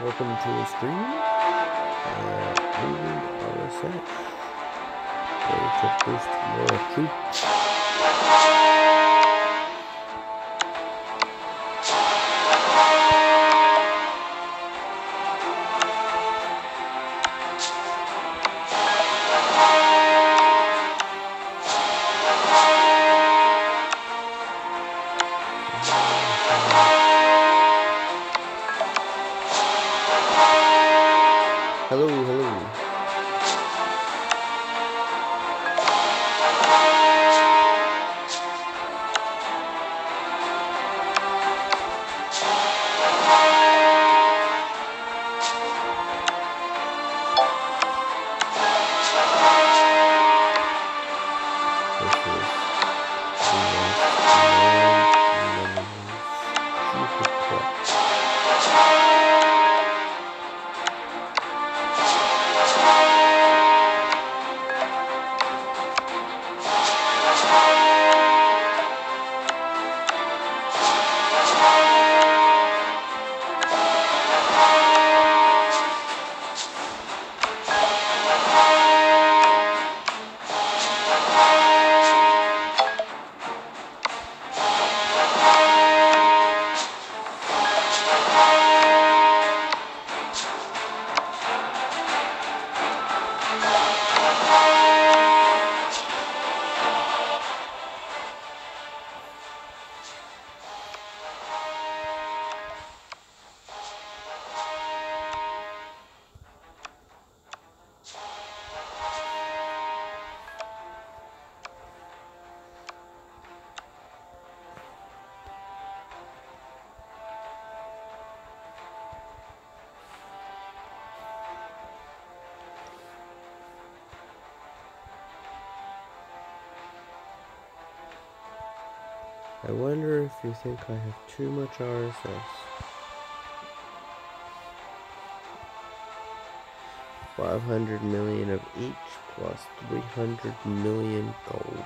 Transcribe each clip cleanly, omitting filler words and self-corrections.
Welcome to a stream. Moving RSS. Ready to boost more troops. Hello, hello. I wonder if you think I have too much RSS. 500 million of each plus 300 million gold.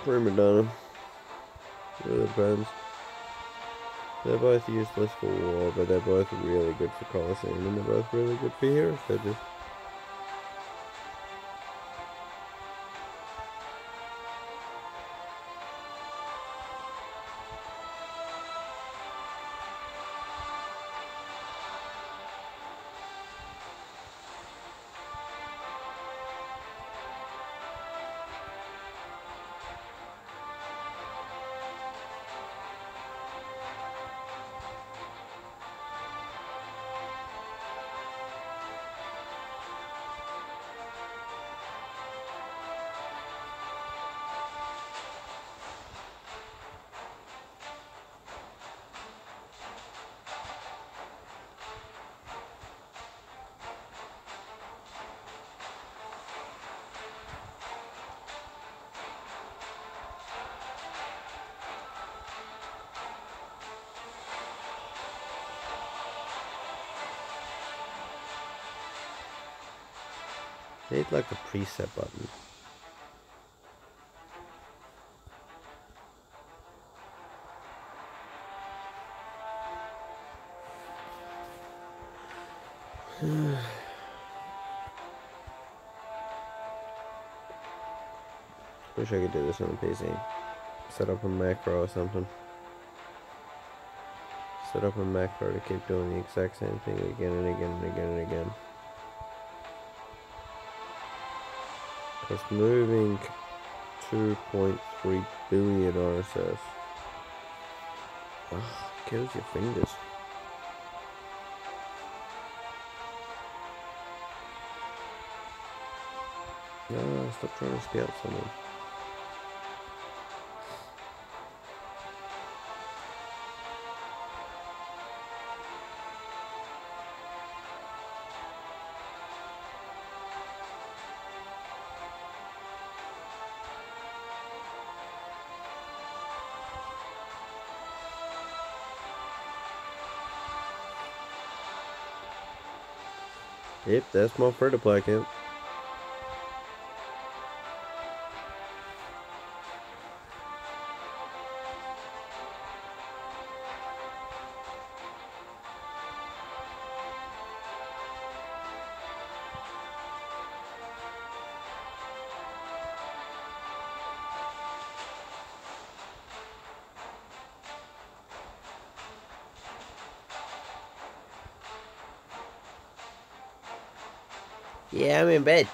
Prima donna. Really depends. They're both useless for war, but they're both really good for Coliseum, and they're both really good for hero stages. Need like a preset button. Wish I could do this on a PC. Set up a macro or something. Set up a macro to keep doing the exact same thing again and again and again and again. Because moving 2.3 billion RSS kills your fingers. No, stop trying to scout someone. Yep, that's my free-to-play account. Yeah, I'm in bed.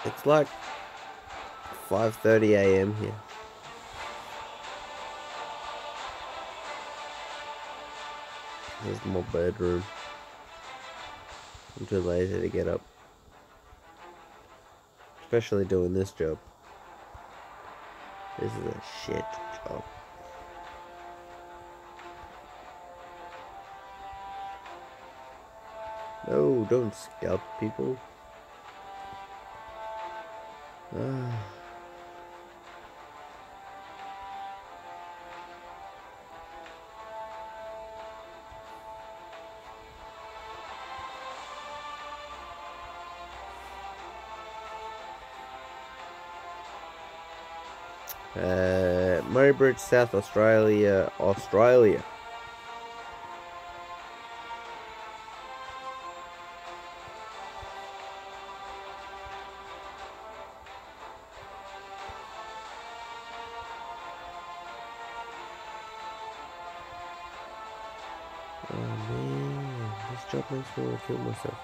It's like 5:30 a.m. here. This is my bedroom. I'm too lazy to get up. Especially doing this job. This is a shit job. No, don't scalp people. Marybridge, South Australia, Australia. Oh man, this job makes me want to kill myself.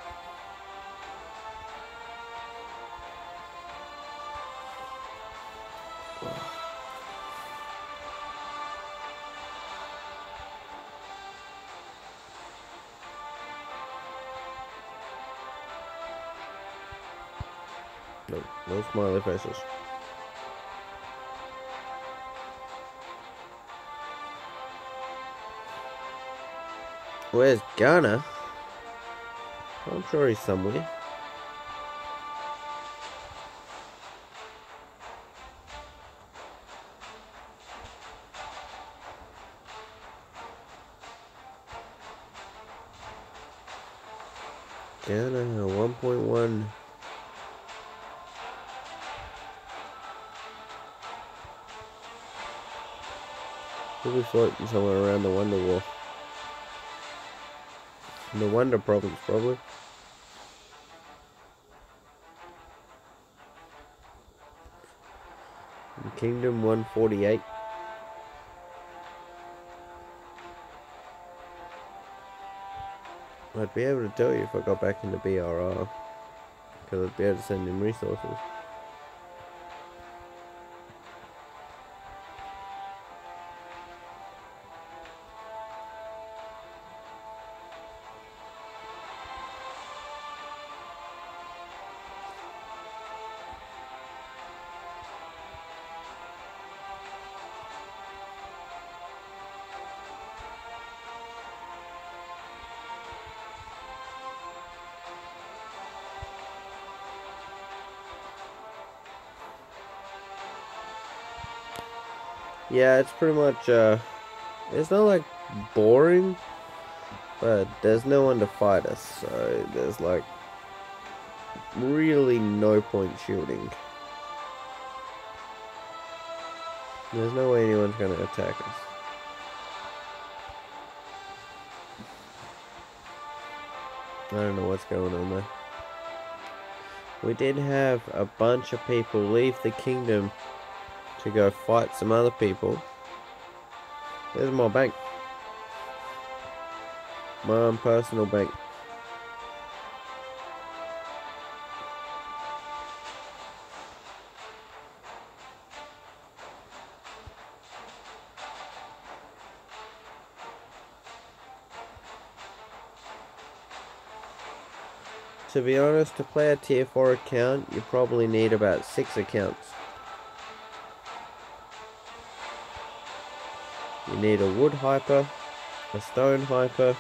No, no smiley faces. Where's Ghana? I'm sure he's somewhere. Ghana 1.1. He'll be floating somewhere around the Wonder Wall. The Wonder Province, probably. Kingdom 148. I'd be able to tell you if I got back into BRR, because I'd be able to send him resources. Yeah, it's pretty much, it's not like boring, but there's no one to fight us, so there's like really no point shooting. There's no way anyone's gonna attack us. I don't know what's going on there. We did have a bunch of people leave the kingdom to go fight some other people. There's my bank. My own personal bank. To be honest, to play a tier 4 account, you probably need about 6 accounts. You need a wood hyper, a stone hyper,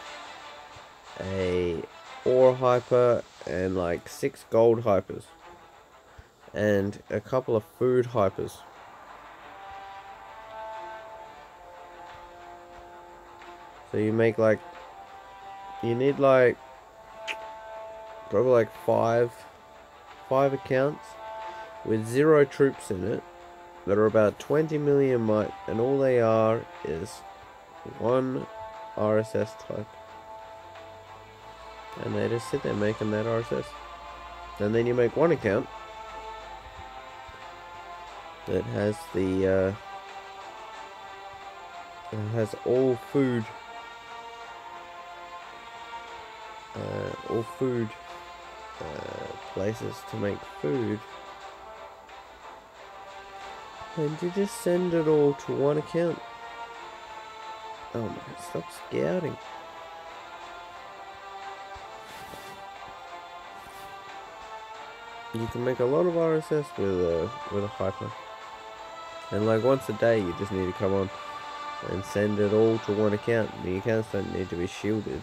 a ore hyper, and like 6 gold hypers. And a couple of food hypers. So you make like, you need like, probably like five accounts with 0 troops in it that are about 20 million might, and all they are is 1 RSS type. And they just sit there making that RSS. And then you make 1 account that has the it has all food. or food places to make food, and you just send it all to one account. Oh man, stop scouting. You can make a lot of RSS with a hyper, and like once a day you just need to come on and send it all to one account. The accounts don't need to be shielded.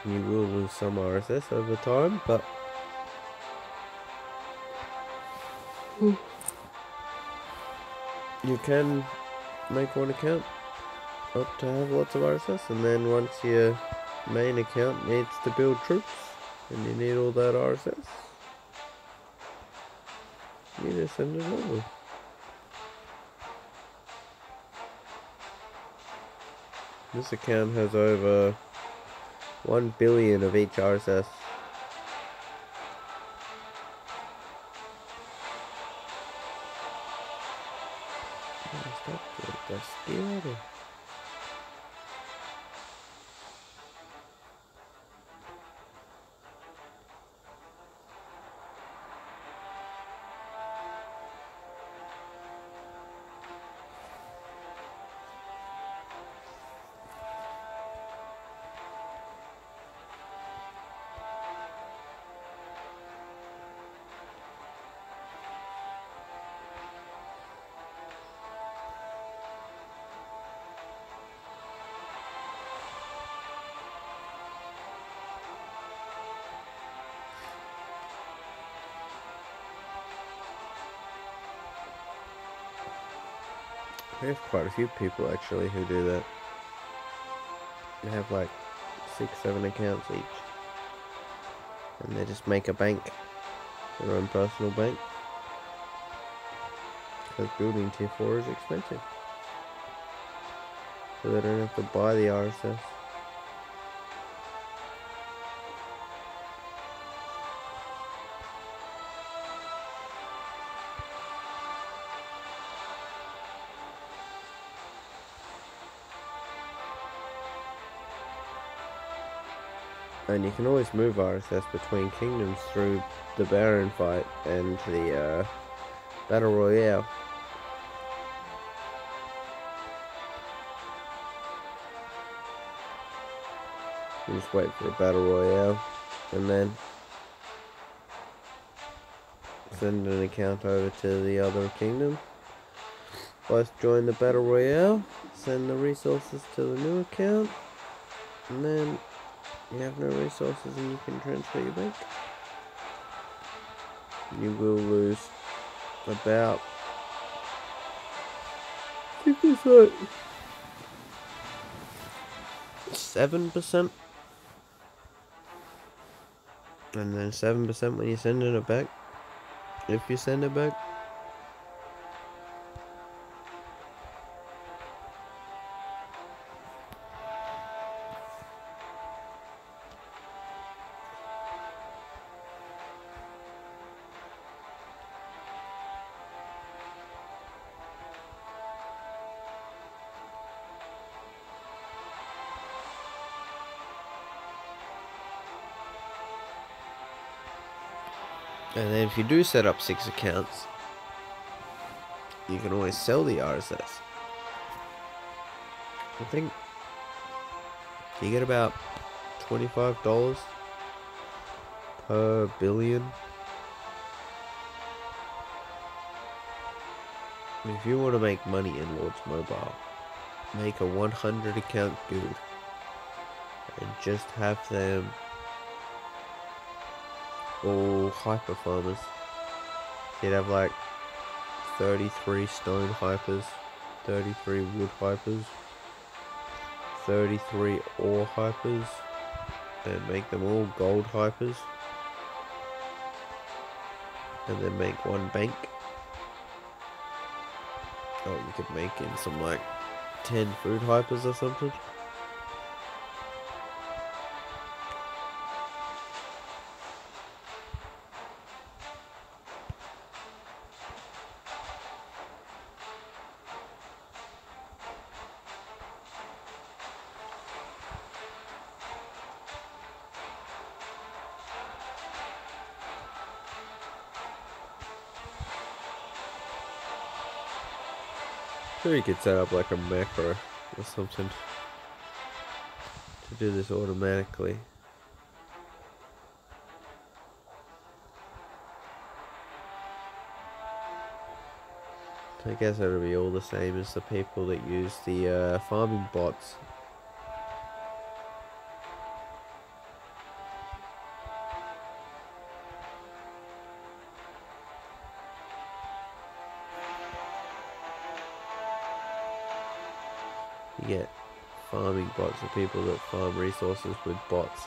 You will lose some RSS over time, but you can make one account up to have lots of RSS, and then once your main account needs to build troops and you need all that RSS, you just send it over. This account has over 1 billion of each RSS. Stop the scared. There's quite a few people actually who do that. They have like 6-7 accounts each, and they just make a bank, their own personal bank, because building tier 4 is expensive, so they don't have to buy the RSS. And you can always move RSS between kingdoms through the Baron fight and the Battle Royale. You just wait for a Battle Royale and then send an account over to the other kingdom. Both join the Battle Royale, send the resources to the new account, and then you have no resources and you can transfer your bank. You will lose about, I think it's like 7%, and then 7% when you're sending it back, if you send it back. And then if you do set up 6 accounts, you can always sell the RSS. I think you get about $25 per billion. If you want to make money in Lords Mobile, make a 100 account guild and just have them all hyper farmers. You'd have like 33 stone hypers, 33 wood hypers, 33 ore hypers, and make them all gold hypers, and then make one bank. Oh, you could make in some like 10 food hypers or something. Sure, you could set up like a macro or something to do this automatically. I guess it'll be all the same as the people that use the farming bots. You get farming bots are people that farm resources with bots.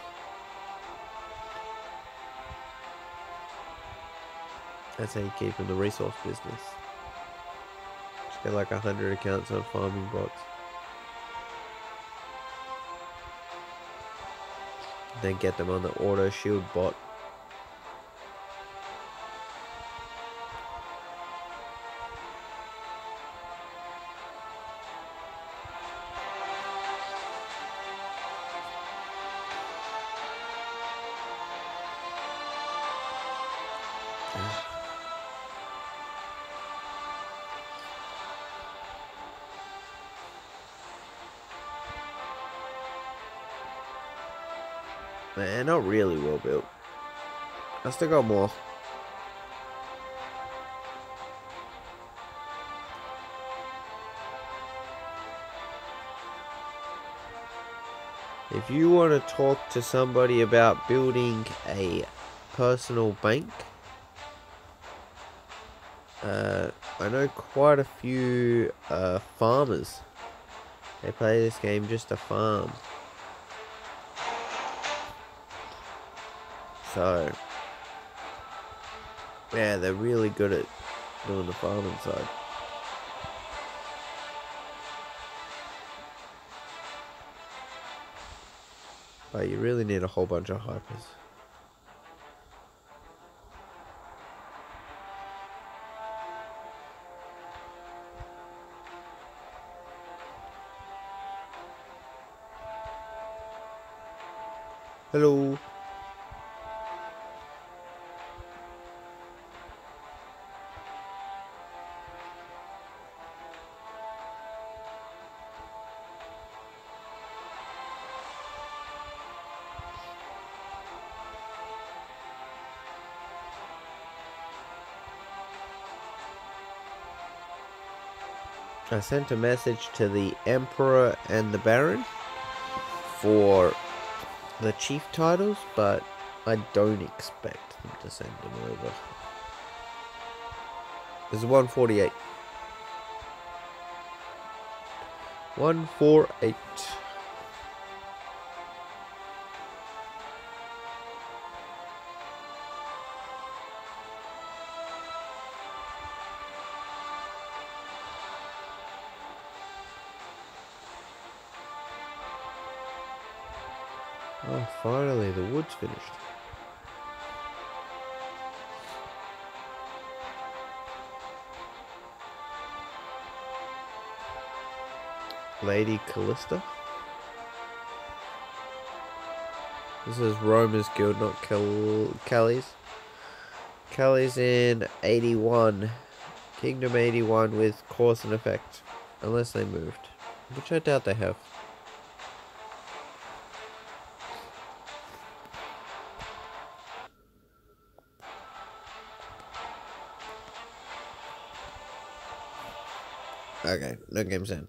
That's how you keep in the resource business. Just get like 100 accounts on farming bots. Then get them on the auto shield bot. Man, not really well built. I still got more. If you want to talk to somebody about building a personal bank, I know quite a few farmers. They play this game just to farm. So, yeah, they're really good at doing the farming side. But you really need a whole bunch of hypers. Hello. I sent a message to the Emperor and the Baron for the chief titles, but I don't expect them to send them over. There's 148. 148. Oh, finally, the wood's finished. Lady Callista. This is Roma's guild, not Callie's. Callie's in 81. Kingdom 81 with course and effect. Unless they moved. Which I doubt they have. Okay, no games in.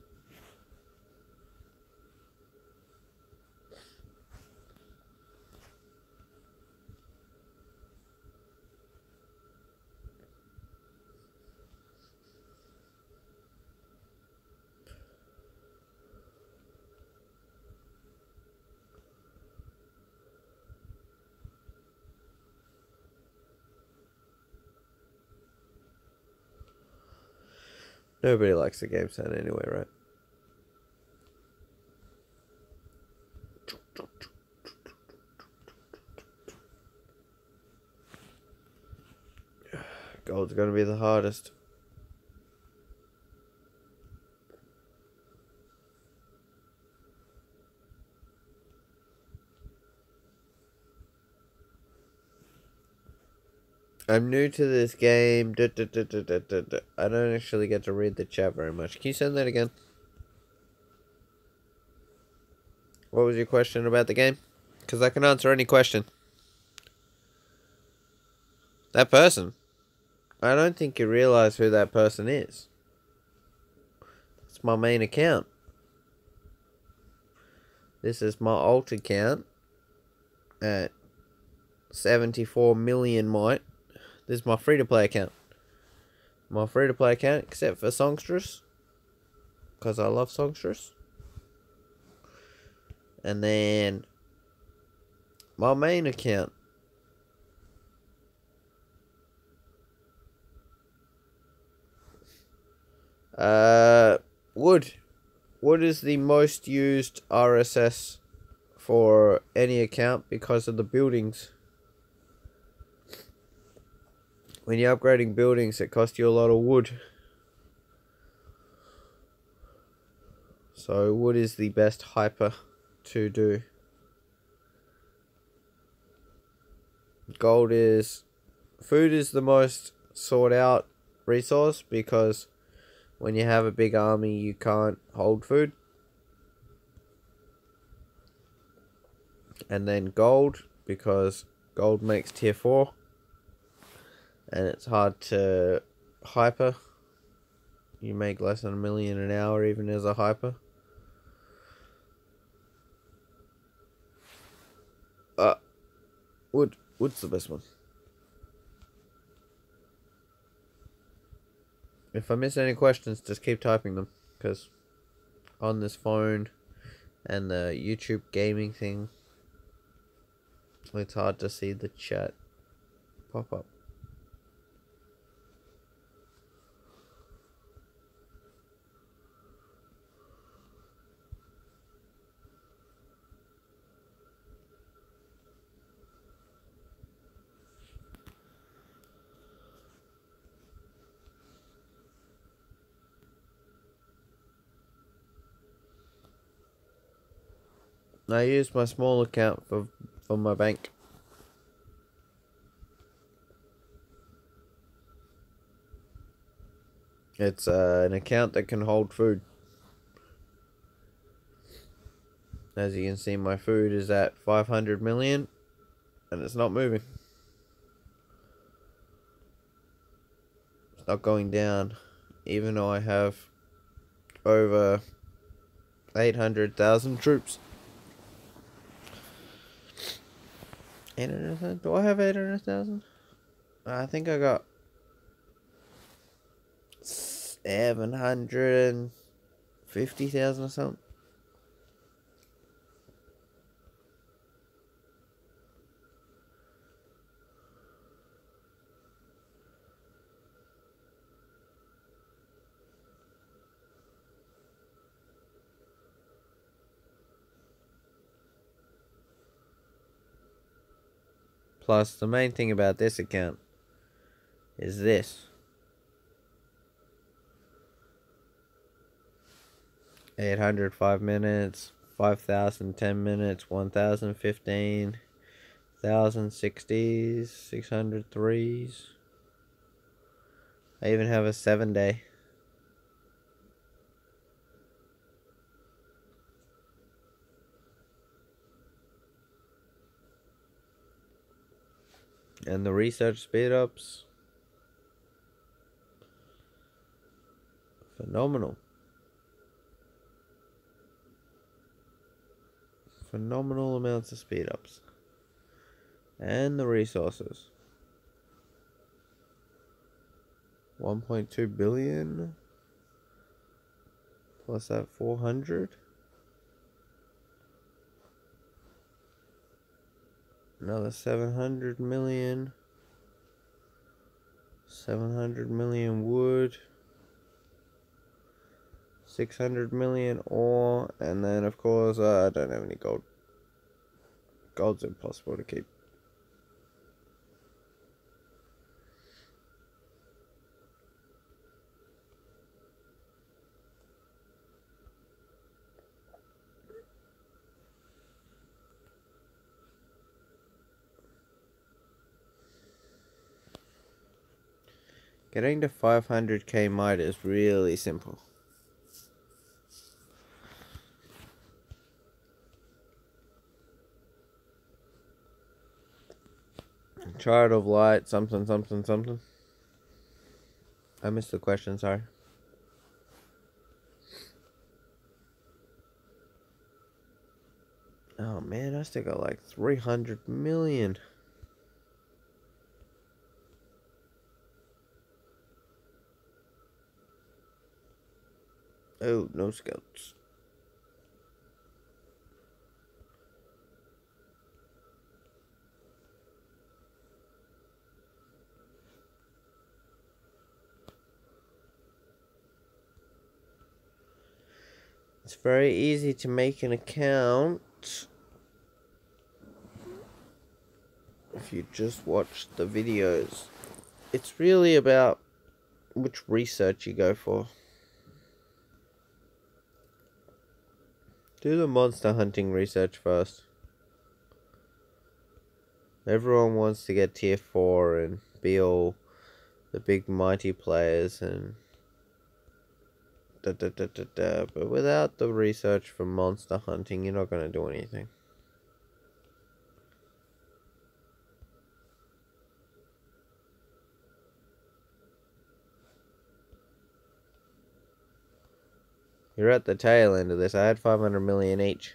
Nobody likes the game sound anyway, right? Gold's gonna be the hardest. I'm new to this game. I don't actually get to read the chat very much. Can you send that again? What was your question about the game? Because I can answer any question. That person? I don't think you realize who that person is. It's my main account. This is my alt account at 74 million might. This is my free-to-play account. My free-to-play account, except for Songstress. Because I love Songstress. And then my main account. Wood. Wood is the most used RSS for any account because of the buildings. When you're upgrading buildings, it costs you a lot of wood. So wood is the best hyper to do. Gold is... Food is the most sought out resource because when you have a big army you can't hold food. And then gold, because gold makes tier 4 and it's hard to hyper. You make less than $1 million an hour even as a hyper. Wood's the best one. If I miss any questions, just keep typing them, because on this phone and the YouTube gaming thing, it's hard to see the chat pop up. I use my small account for my bank. It's an account that can hold food. As you can see, my food is at 500 million and it's not moving. It's not going down, even though I have over 800,000 troops. 800,000? Do I have 800,000? I think I got 750,000 or something. Plus, the main thing about this account is this. 800 5 minutes, 5,000 10 minutes, 1,000 15, 1,000 60s, 600 3s. I even have a 7-day. And the research speed ups, phenomenal. Phenomenal amounts of speed ups. And the resources. 1.2 billion. Plus that 400. Another 700 million. 700 million wood. 600 million ore. And then, of course, I don't have any gold. Gold's impossible to keep. Getting to 500k might is really simple. Chart of light, something, something, something. I missed the question, sorry. Oh man, I still got like 300 million. Oh, no scouts. It's very easy to make an account if you just watch the videos. It's really about which research you go for. Do the monster hunting research first. Everyone wants to get tier 4 and be all the big mighty players and but without the research for monster hunting, you're not going to do anything. You're at the tail end of this. I had 500 million each.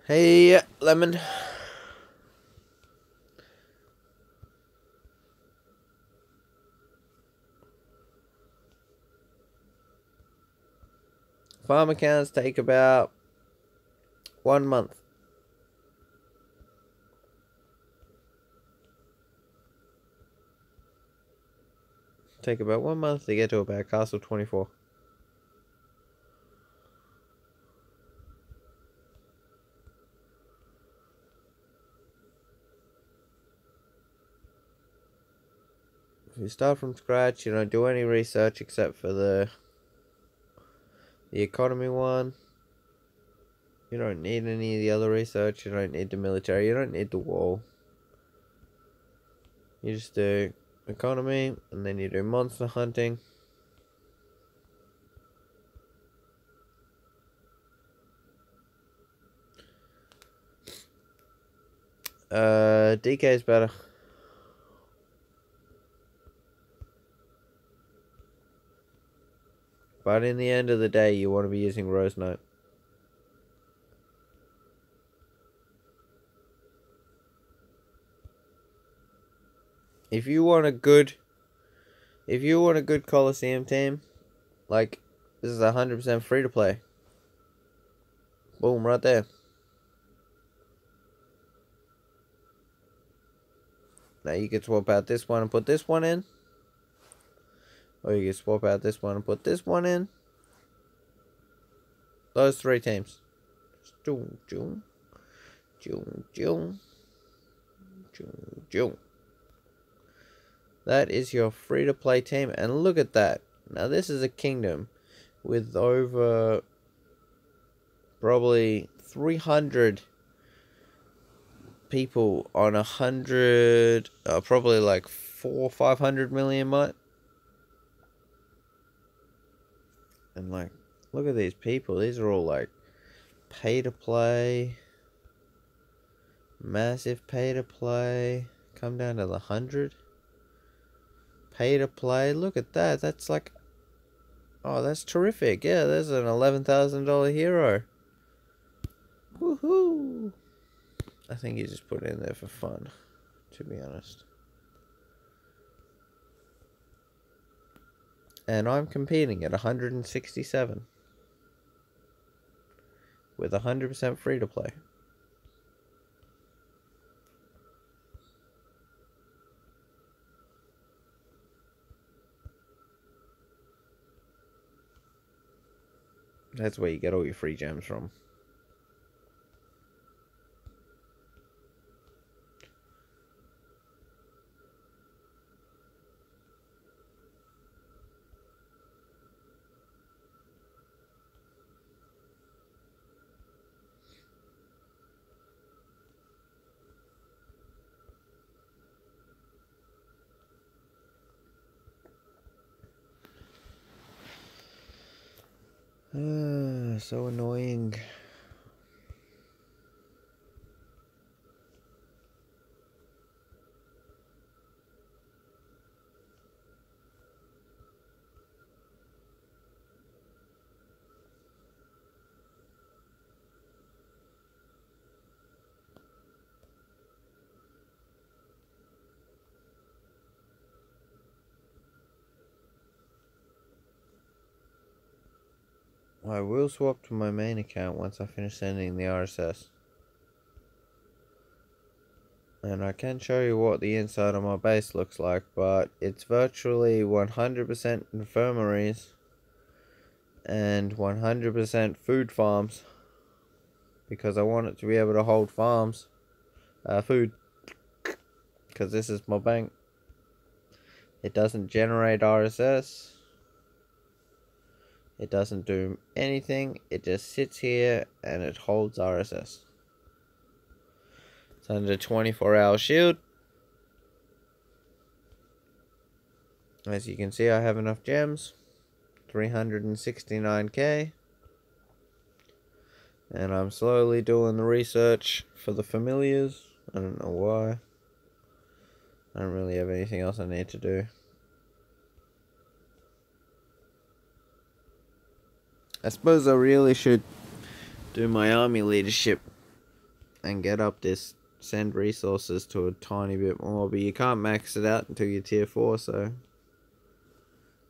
Hey, Lemon. Farm accounts take about 1 month. Take about 1 month to get to about Castle 24. If you start from scratch, you don't do any research except for the economy one. You don't need any of the other research. You don't need the military. You don't need the wall. You just do economy, and then you do monster hunting. DK is better. But in the end of the day, you want to be using Rose Knight. If you want a good Coliseum team, like, this is 100% free to play. Boom, right there. Now you can swap out this one and put this one in. Or you can swap out this one and put this one in. Those 3 teams. Joom, joom. Joom, joom. Joom, joom. That is your free-to-play team. And look at that. Now this is a kingdom with over probably 300 people on 100, probably like 500 million might. And like, look at these people. These are all like pay to play, massive pay to play. Come down to the 100 pay to play. Look at that. That's like, oh, that's terrific. Yeah, there's an $11,000 hero. Woohoo! I think he just put it in there for fun, to be honest. And I'm competing at 167 with 100% free to play. That's where you get all your free gems from. So annoying. I will swap to my main account once I finish sending the RSS. And I can show you what the inside of my base looks like, but it's virtually 100% infirmaries and 100% food farms, because I want it to be able to hold farms, food, because this is my bank. It doesn't generate RSS. It doesn't do anything. It just sits here and it holds RSS. It's under 24-hour shield. As you can see, I have enough gems. 369k. And I'm slowly doing the research for the familiars. I don't know why. I don't really have anything else I need to do. I suppose I really should do my army leadership and get up this send resources to a tiny bit more, but you can't max it out until you're tier 4, so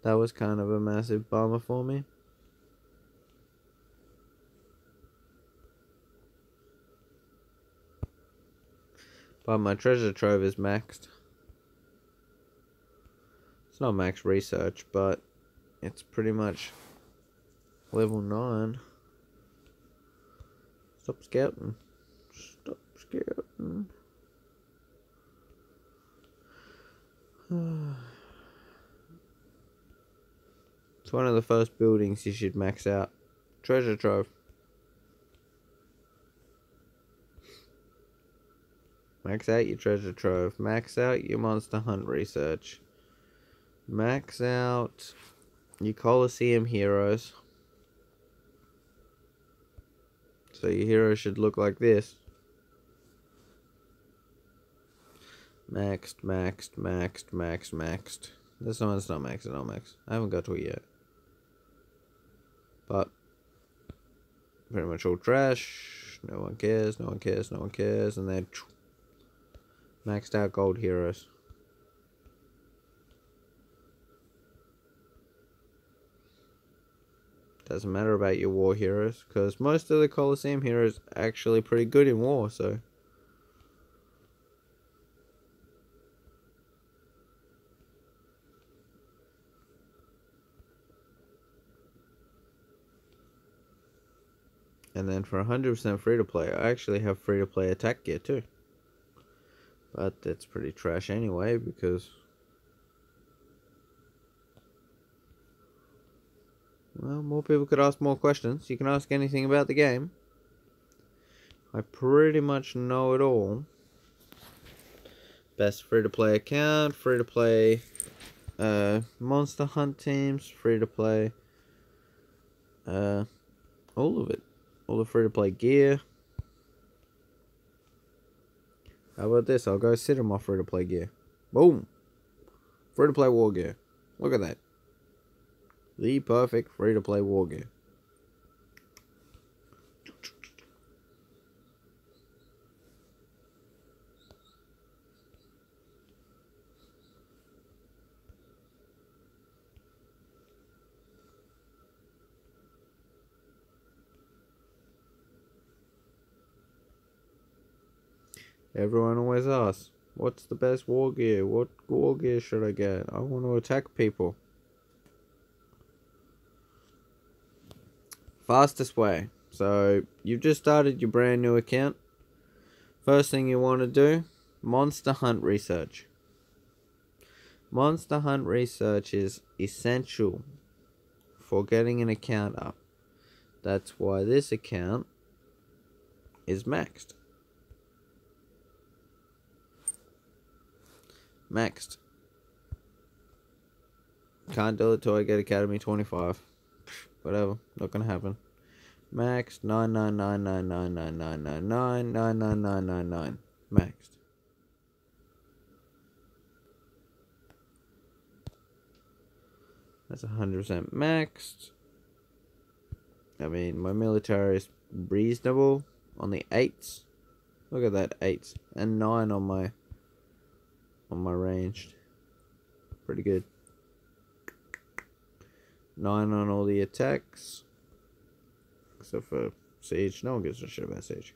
that was kind of a massive bummer for me. But my treasure trove is maxed. It's not max research, but it's pretty much level 9. Stop scouting. Stop scouting. It's one of the first buildings you should max out. Treasure trove. Max out your treasure trove. Max out your monster hunt research. Max out your Coliseum heroes. So your hero should look like this. Maxed, maxed, maxed, maxed, maxed. This one's not maxed, it's not maxed. I haven't got to it yet. But pretty much all trash. No one cares, no one cares, no one cares. And then maxed out gold heroes. Doesn't matter about your war heroes, because most of the Coliseum heroes are actually pretty good in war, so. And then for 100% free to play, I actually have free to play attack gear too. But that's pretty trash anyway, because, well, more people could ask more questions. You can ask anything about the game. I pretty much know it all. Best free to play account, free to play monster hunt teams, free to play all of it. All the free to play gear. How about this? I'll go sit on my free to play gear. Boom! Free to play war gear. Look at that. The perfect free to play war gear. Everyone always asks, what's the best war gear? What war gear should I get? I want to attack people. Fastest way. So, you've just started your brand new account. First thing you want to do, monster hunt research. Monster hunt research is essential for getting an account up. That's why this account is maxed. Maxed. Can't do it till I get Academy 25. Whatever. Not gonna happen. Maxed 9999999999999. Maxed. That's 100% maxed. I mean, my military is reasonable on the 8s. Look at that, 8s. And 9 on my ranged. Pretty good. 9 on all the attacks. Except for Siege. No one gives a shit about Siege.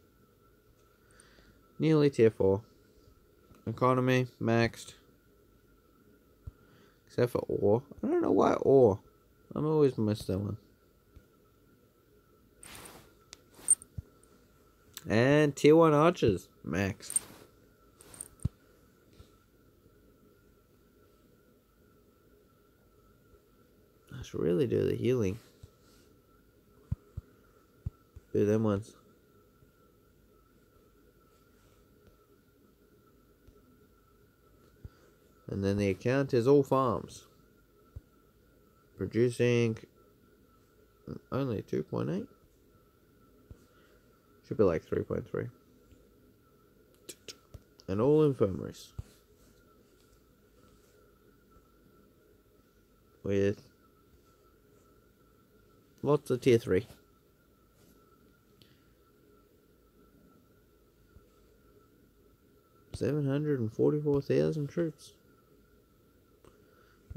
Nearly tier 4. Economy, maxed. Except for ore. I don't know why ore. I'm always missed that one. And tier 1 archers, maxed. I should really do the healing. Do them ones. And then the account is all farms. Producing only 2.8. Should be like 3.3. And all infirmaries. With lots of tier 3. $744,000 troops.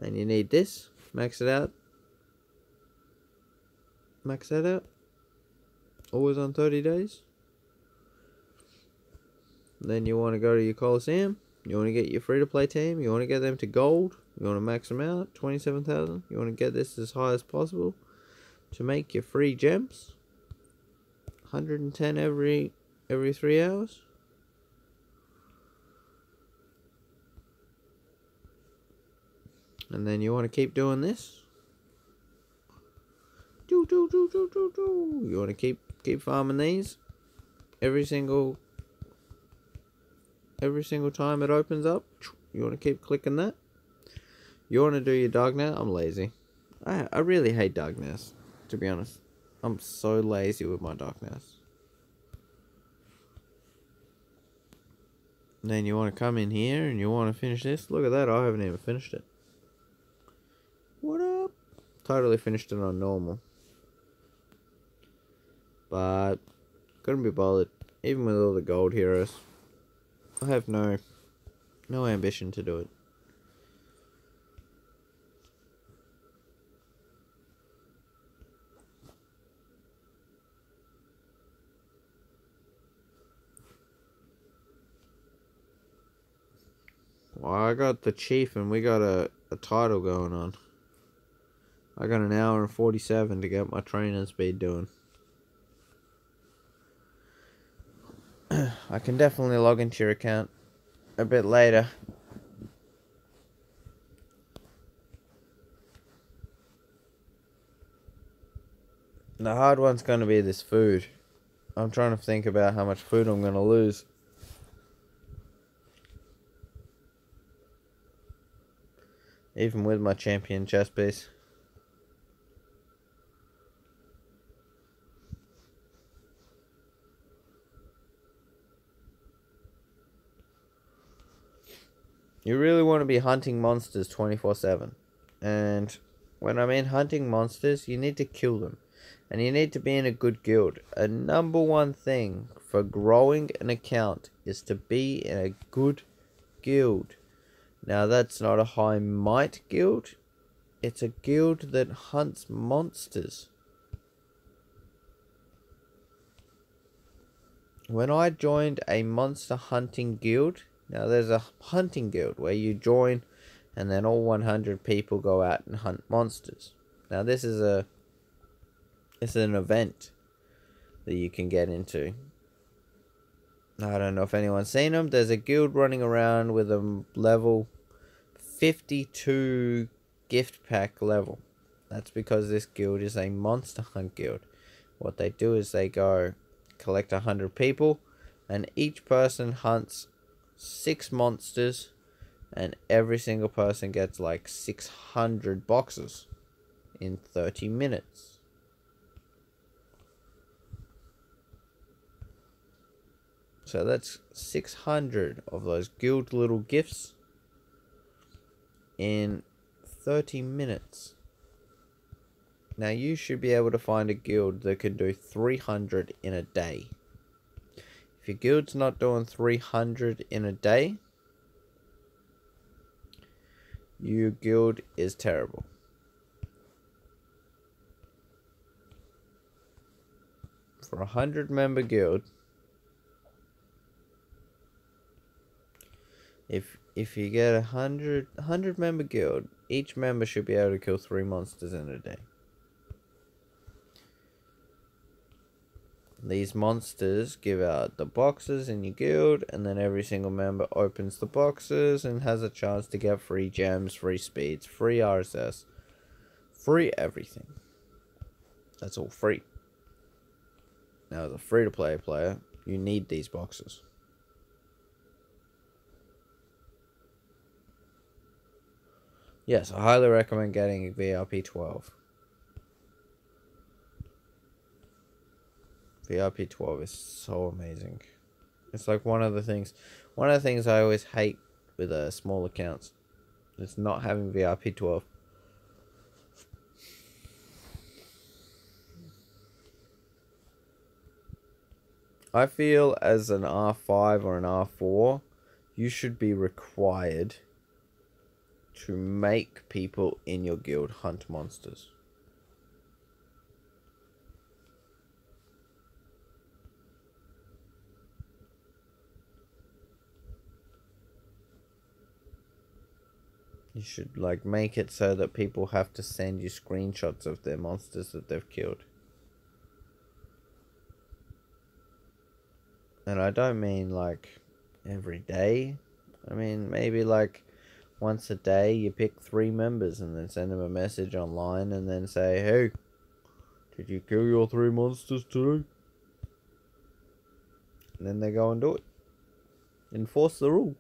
And you need this. Max it out. Max that out. Always on 30 days. Then you want to go to your Coliseum. You want to get your free-to-play team. You want to get them to gold. You want to max them out. 27,000. You want to get this as high as possible to make your free gems. 110 every 3 hours. And then you want to keep doing this. You want to keep farming these every single time it opens up. You want to keep clicking that. You want to do your darkness. I'm lazy. I really hate darkness, to be honest. I'm so lazy with my darkness. And then you want to come in here and you want to finish this. Look at that, I haven't even finished it. What up? Totally finished it on normal. But couldn't be bothered. Even with all the gold heroes. I have no ambition to do it. Well, I got the chief and we got a title going on. I got an hour and 47 to get my training speed doing. I can definitely log into your account a bit later. The hard one's going to be this food. I'm trying to think about how much food I'm going to lose. Even with my champion chest piece. You really want to be hunting monsters 24/7. And when I mean hunting monsters, you need to kill them. And you need to be in a good guild. A number one thing for growing an account is to be in a good guild. Now that's not a high might guild. It's a guild that hunts monsters. When I joined a monster hunting guild, now there's a hunting guild where you join and then all 100 people go out and hunt monsters. Now this is an event that you can get into. I don't know if anyone's seen them. There's a guild running around with a level 52 gift pack level. That's because this guild is a monster hunt guild. What they do is they go collect 100 people and each person hunts 6 monsters and every single person gets like 600 boxes in 30 minutes. So that's 600 of those guild little gifts in 30 minutes. Now you should be able to find a guild that can do 300 in a day. If your guild's not doing 300 in a day, your guild is terrible. For a 100-member guild, if you get a 100-member guild, each member should be able to kill 3 monsters in a day. These monsters give out the boxes in your guild, and then every single member opens the boxes and has a chance to get free gems, free speeds, free RSS, free everything. That's all free. Now, as a free-to-play player, you need these boxes. Yes, I highly recommend getting VIP 12. VIP 12 is so amazing. It's like one of the things I always hate with small accounts. It's not having VIP 12. I feel as an R5 or an R4, you should be required to make people in your guild hunt monsters. You should like make it so that people have to send you screenshots of their monsters that they've killed. And I don't mean like every day. I mean maybe like once a day you pick 3 members and then send them a message online and then say, hey, did you kill your 3 monsters today? And then they go and do it. Enforce the rule.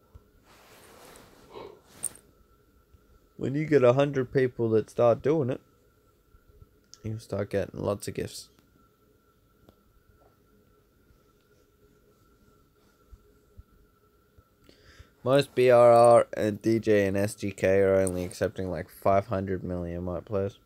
When you get 100 people that start doing it, you'll start getting lots of gifts. Most BRR and DJ and SGK are only accepting like 500 million might players.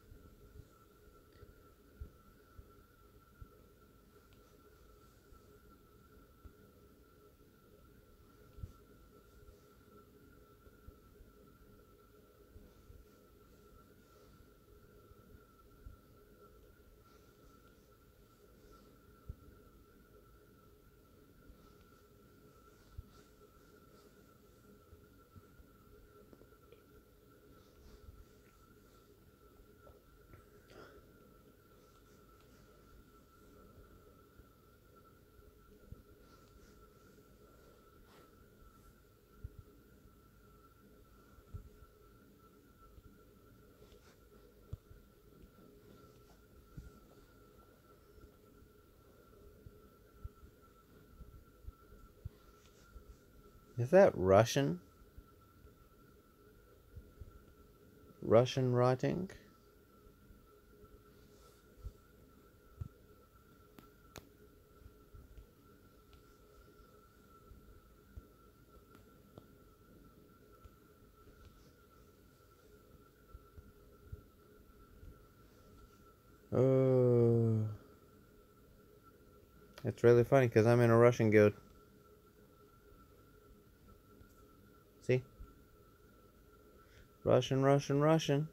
Is that Russian? Russian writing? Oh. It's really funny because I'm in a Russian guild. See? Russian, Russian, Russian.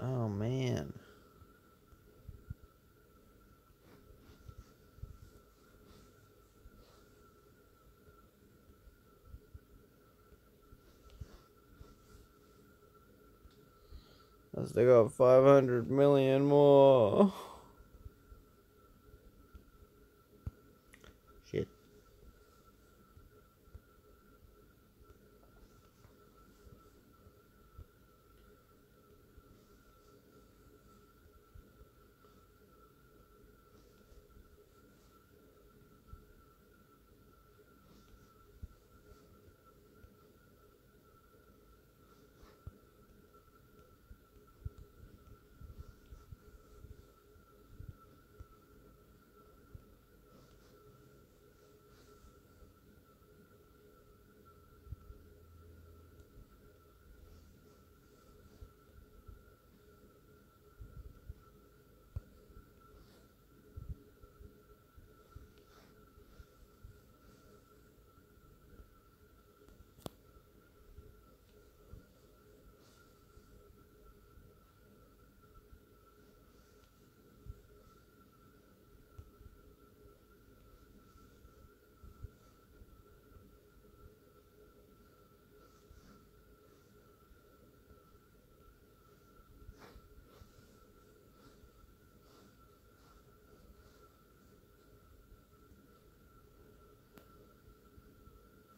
Oh, man. As they got 500 million more. Shit.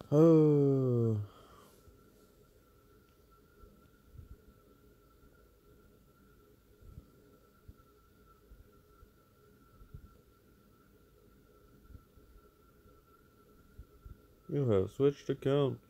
Oh. You have switched accounts.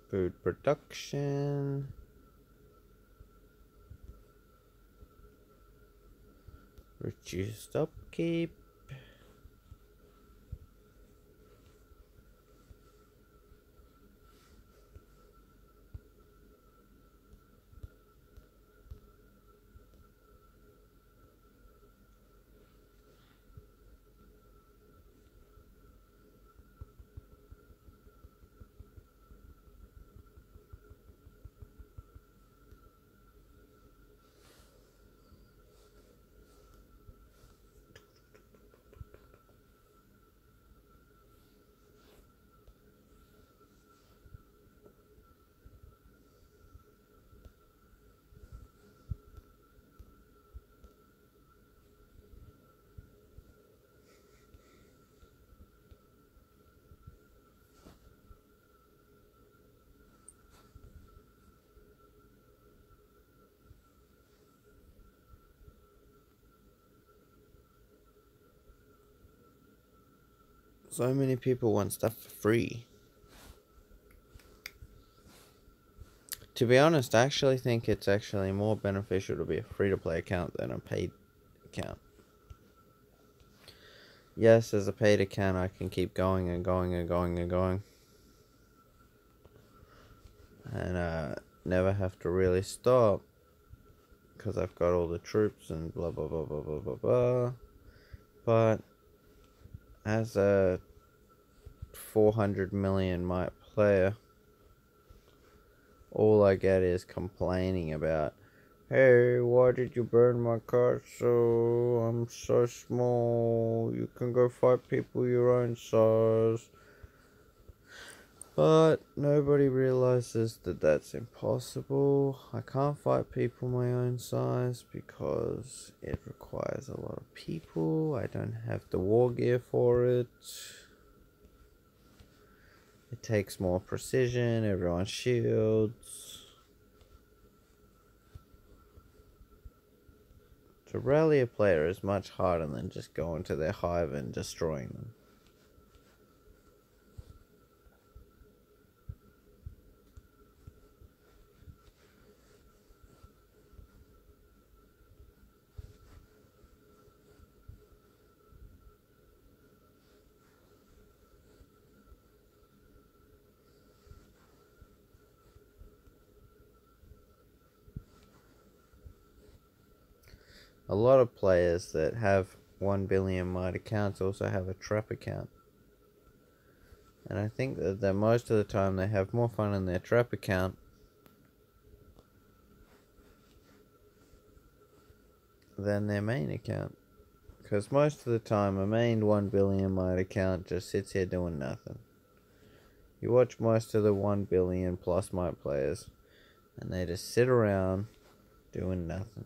Food production. Reduced upkeep. So many people want stuff for free. To be honest, I actually think it's actually more beneficial to be a free-to-play account than a paid account. Yes, as a paid account, I can keep going and going and going and going. And never have to really stop. Because I've got all the troops and blah blah blah blah blah blah blah. But as a 400 million might player, all I get is complaining about, hey, why did you burn my castle? I'm so small. You can go fight people your own size. But nobody realizes that that's impossible. I can't fight people my own size because it requires a lot of people. I don't have the war gear for it. It takes more precision. Everyone shields. To rally a player is much harder than just going to their hive and destroying them. A lot of players that have 1 billion might accounts also have a trap account. And I think that most of the time they have more fun in their trap account than their main account. Because most of the time a main 1 billion might account just sits here doing nothing. You watch most of the 1 billion plus might players and they just sit around doing nothing.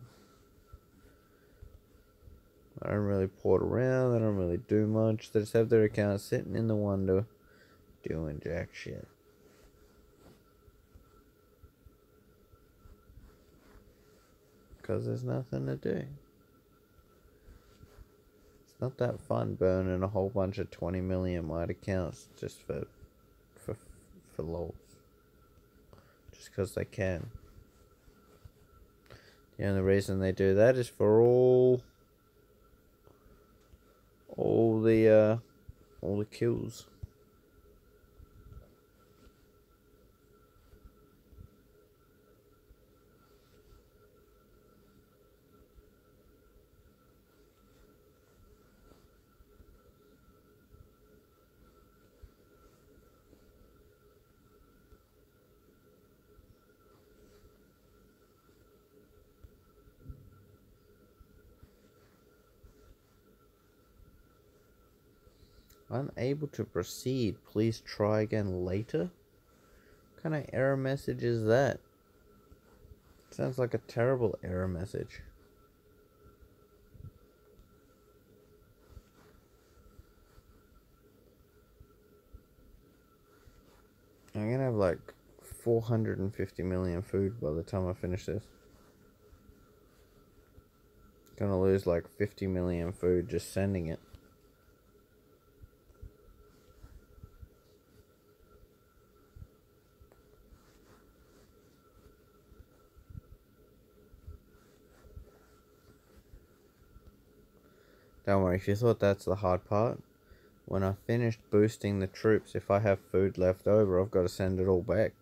They don't really port around, they don't really do much. They just have their account sitting in the wonder doing jack shit. Because there's nothing to do. It's not that fun burning a whole bunch of 20 million might accounts just for lols. Just because they can. The only reason they do that is for all the kills. Unable to proceed. Please try again later. What kind of error message is that? Sounds like a terrible error message. I'm gonna have like 450 million food by the time I finish this. Gonna lose like 50 million food just sending it. Don't worry, if you thought that's the hard part, when I finished boosting the troops, if I have food left over, I've got to send it all back.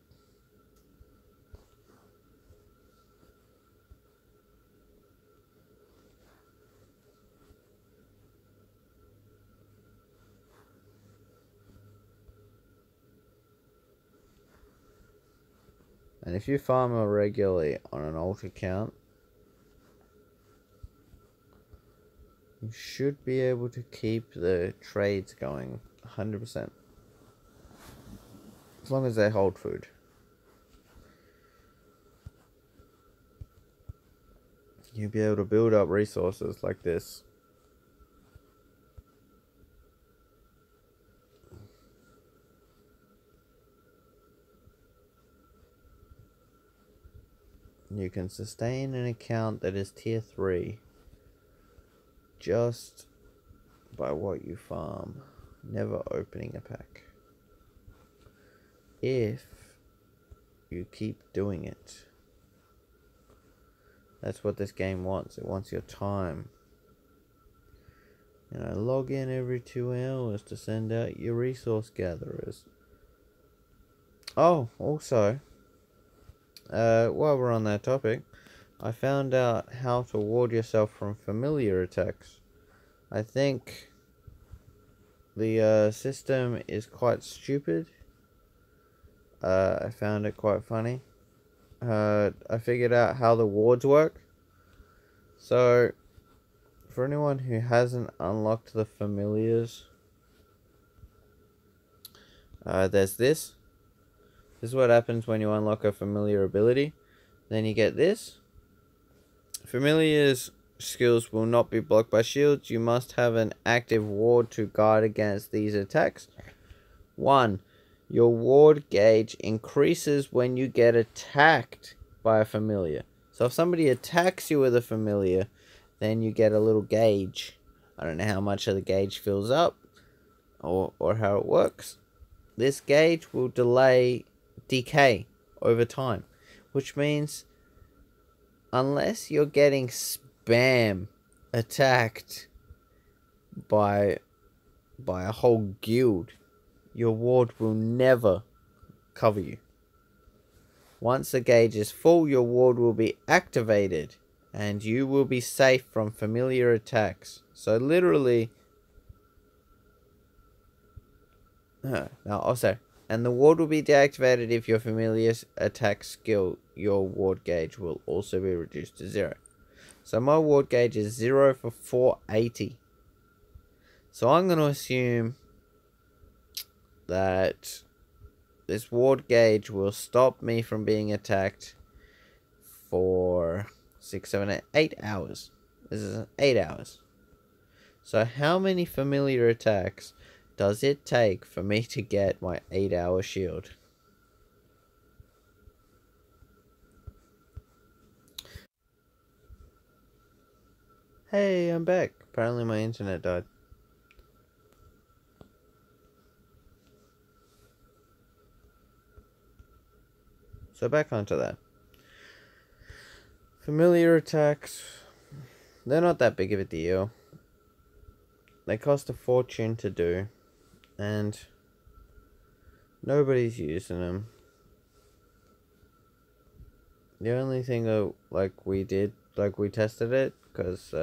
And if you farm regularly on an alt account, you should be able to keep the trades going 100%. As long as they hold food. You'll be able to build up resources like this. You can sustain an account that is tier 3 just by what you farm, never opening a pack. If you keep doing it. That's what this game wants. It wants your time. You know, log in every 2 hours to send out your resource gatherers. Oh, also, while we're on that topic, I found out how to ward yourself from familiar attacks. I think the system is quite stupid. I found it quite funny. I figured out how the wards work. So, for anyone who hasn't unlocked the familiars, there's this. This is what happens when you unlock a familiar ability. Then you get this. Familiar's skills will not be blocked by shields. You must have an active ward to guard against these attacks. 1. Your ward gauge increases when you get attacked by a familiar. So if somebody attacks you with a familiar, then you get a little gauge. I don't know how much of the gauge fills up or how it works. This gauge will decay over time, which means unless you're getting spam attacked by a whole guild, your ward will never cover you. Once the gauge is full, your ward will be activated and you will be safe from familiar attacks. So literally, and the ward will be deactivated if your familiar attack skill, your ward gauge will also be reduced to 0. So my ward gauge is 0 for 480. So I'm going to assume that this ward gauge will stop me from being attacked for 6, 7, 8 hours. This is 8 hours. So how many familiar attacks does it take for me to get my 8-hour shield? Hey, I'm back. Apparently my internet died. So back onto that. Familiar attacks, they're not that big of a deal. They cost a fortune to do, and nobody's using them. The only thing that, we tested it, because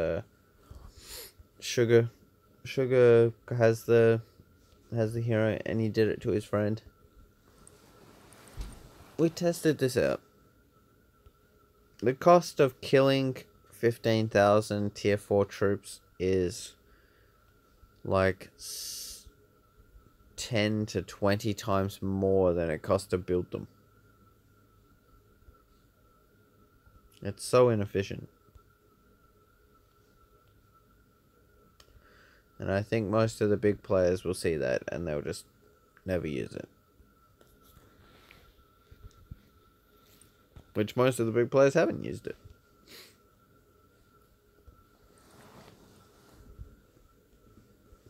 Sugar has the hero, and he did it to his friend. We tested this out. The cost of killing 15,000 tier 4 troops is like 10 to 20 times more than it costs to build them. It's so inefficient. And I think most of the big players will see that and they'll just never use it. Which most of the big players haven't used it.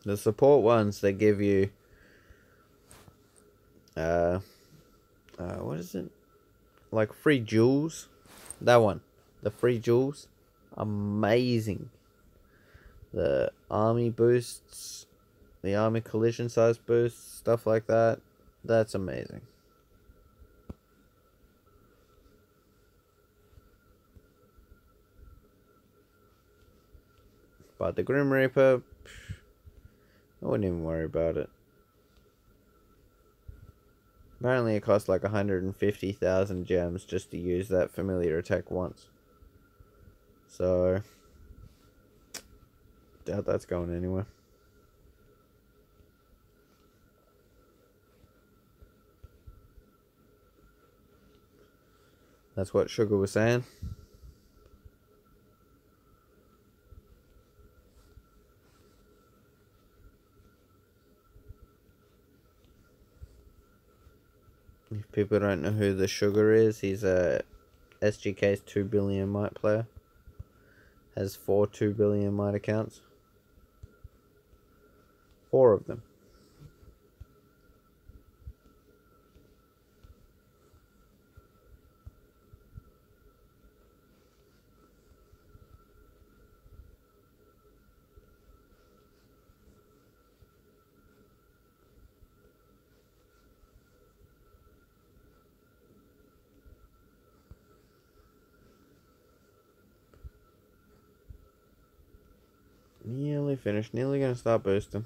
The support ones, they give you what is it? Like free jewels. That one. The free jewels. Amazing. The army boosts. The army collision size boosts. Stuff like that. That's amazing. But the Grim Reaper, I wouldn't even worry about it. Apparently it costs like 150,000 gems just to use that familiar attack once. So, doubt that's going anywhere. That's what Sugar was saying. If people don't know who the Sugar is, he's a SGK's 2 billion might player. Has 4 2 billion might accounts. 4 of them. Nearly finished. Nearly gonna start boosting.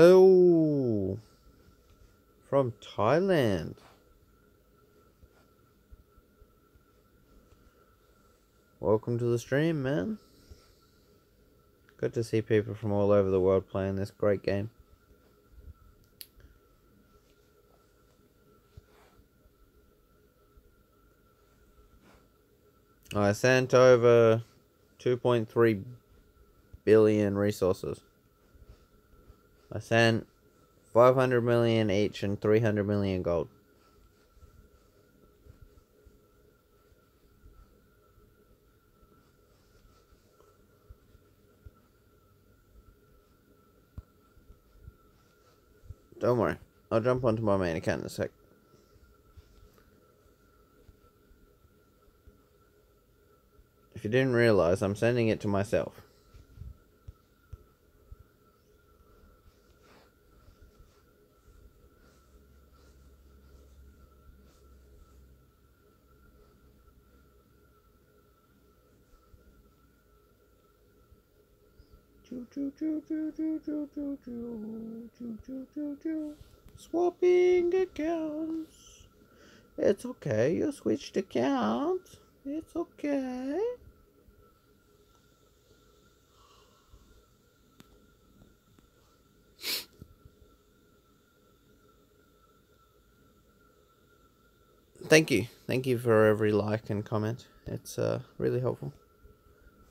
Oh, from Thailand. Welcome to the stream, man. Good to see people from all over the world playing this great game. I sent over 2.3 billion resources. I sent 500 million each and 300 million gold. Don't worry, I'll jump onto my main account in a sec. If you didn't realize, I'm sending it to myself. Swapping accounts. It's okay, you switched accounts. It's okay. thank you. Thank you for every like and comment. It's really helpful.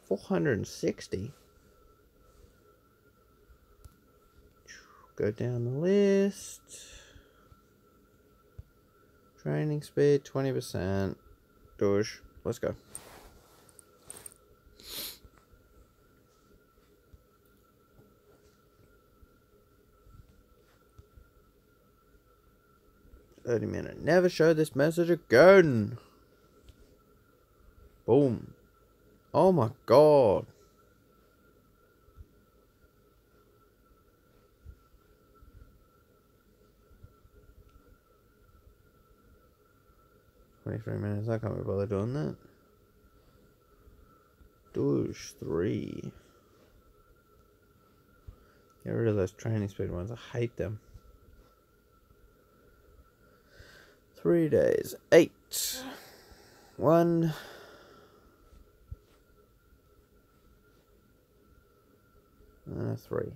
460. Go down the list. Training speed 20%. Douche. Let's go. $30 Never show this message again. Boom. Oh my god. $23. I can't be bothered doing that. Douche 3. Get rid of those training speed ones. I hate them. 3 days. 8. 1. And a 3.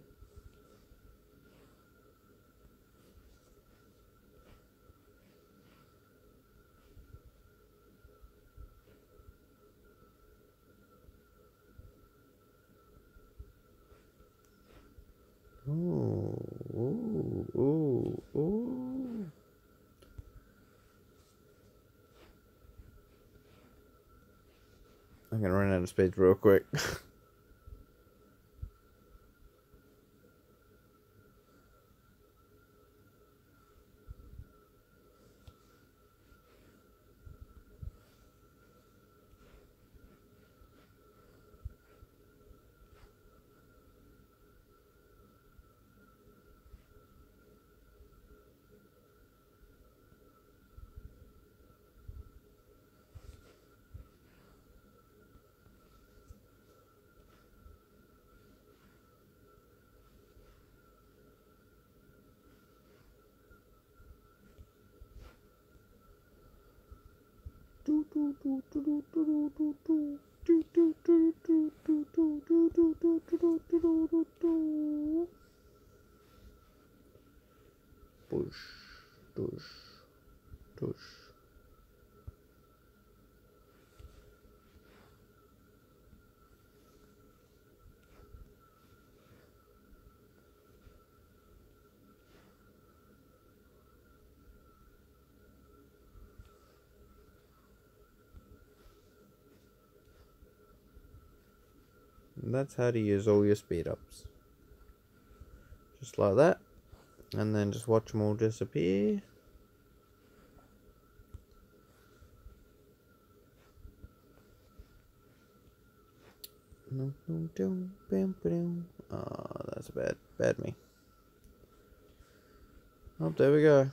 Ooh, ooh, ooh, ooh. I'm gonna run out of speed real quick. Push, push, push. And that's how to use all your speed ups. Just like that. And then just watch them all disappear. Oh, that's bad me. Oh, there we go.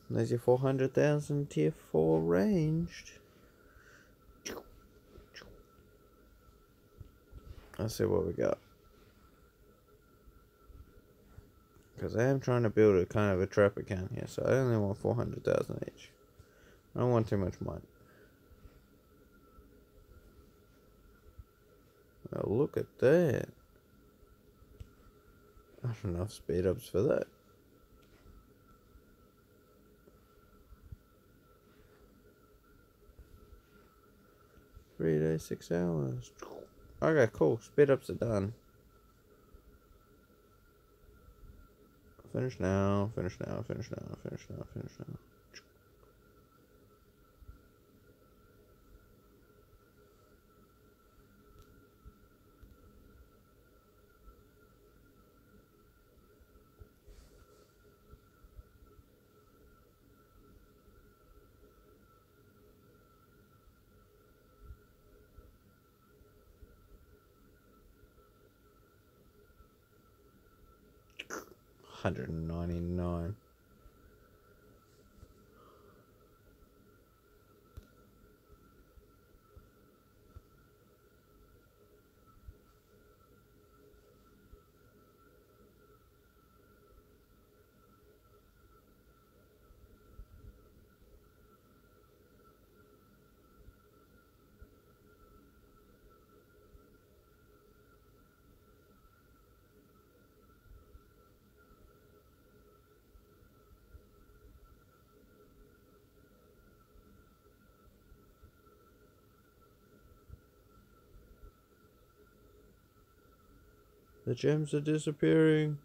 There's your 400,000 tier 4 ranged. Let's see what we got. Because I am trying to build a kind of a trap account here, so I only want 400,000 each. I don't want too much money. Oh, look at that. I have enough speed ups for that. Three days, 6 hours. Okay, cool. Speed ups are done. Finish now, finish now, finish now, finish now, finish now. $199. The gems are disappearing.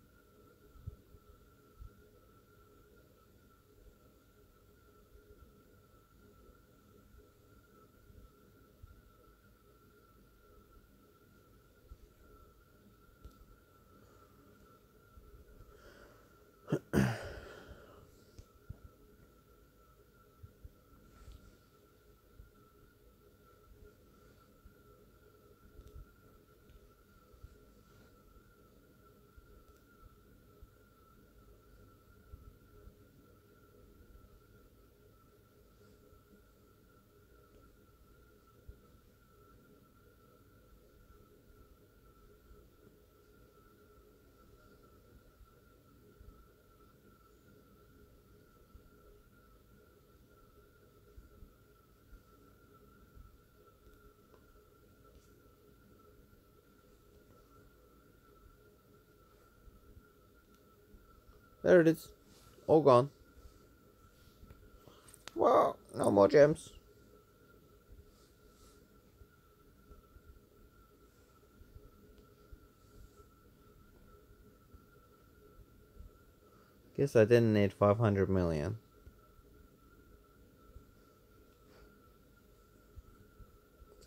There it is. All gone. Well, no more gems. Guess I didn't need 500 million.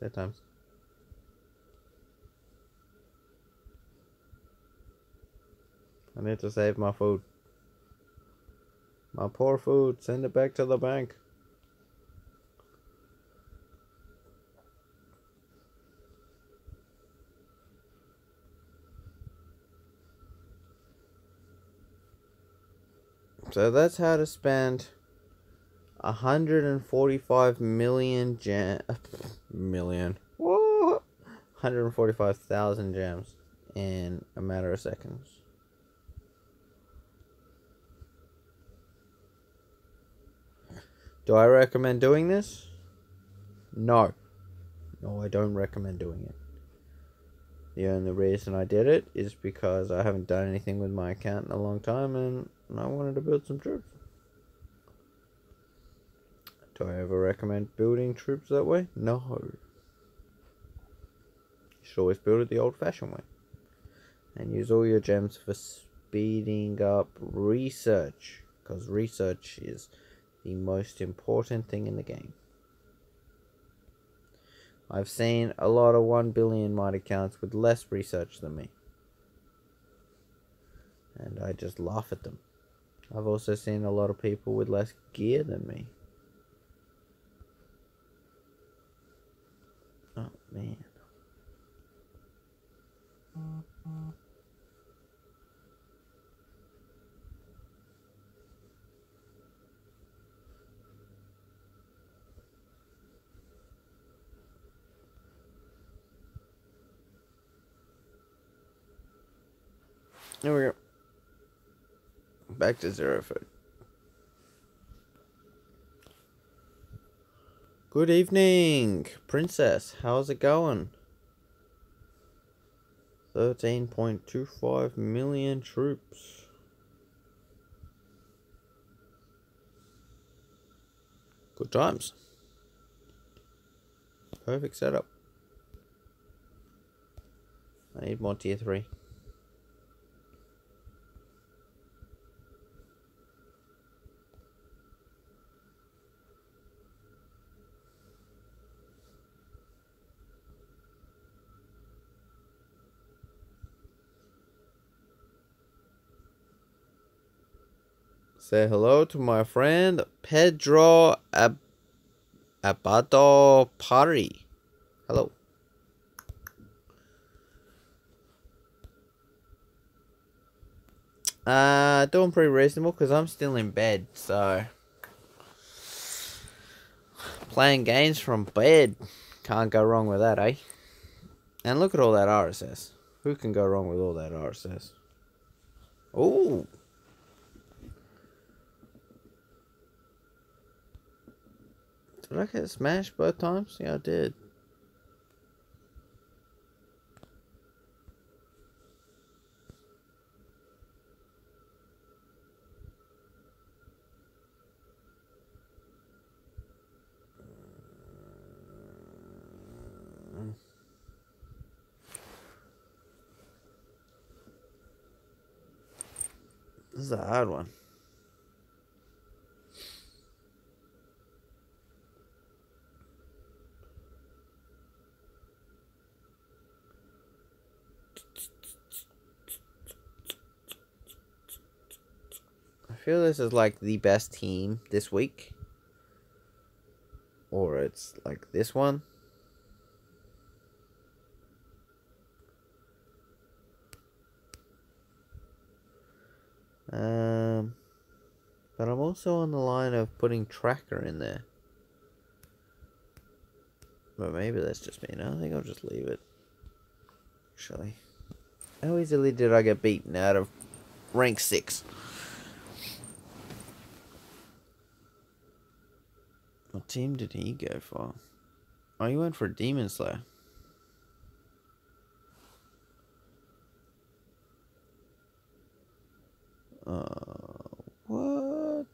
Sad times. I need to save my food. My poor food. Send it back to the bank. So that's how to spend 145 million million. What? 145,000 gems in a matter of seconds. Do I recommend doing this? No. No, I don't recommend doing it. The only reason I did it is because I haven't done anything with my account in a long time and I wanted to build some troops. Do I ever recommend building troops that way? No. You should always build it the old-fashioned way. And use all your gems for speeding up research. Because research is the most important thing in the game. I've seen a lot of 1 billion mod accounts with less research than me. And I just laugh at them. I've also seen a lot of people with less gear than me. Oh, man. There we go. Back to 0 food. Good evening, Princess. How's it going? 13.25 million troops. Good times. Perfect setup. I need more tier 3. Say hello to my friend Pedro Abado Pari. Hello. Doing pretty reasonable because I'm still in bed, so playing games from bed. Can't go wrong with that, eh? And look at all that RSS. Who can go wrong with all that RSS? Ooh. Did I get smashed both times? Yeah, I did. This is a hard one. I feel this is like the best team this week. Or it's like this one. But I'm also on the line of putting Tracker in there. But maybe that's just me. No, I think I'll just leave it. Actually. How easily did I get beaten out of rank 6? What team did he go for? Oh, he went for Demon Slayer. What?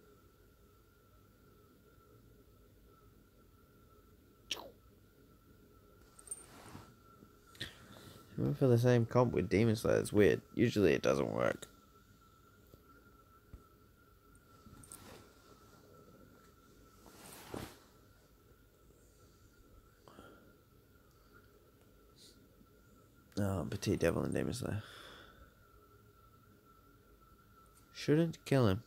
He went for the same comp with Demon Slayer. It's weird. Usually it doesn't work. Oh, Petite Devil and Demon Slayer. Shouldn't kill him.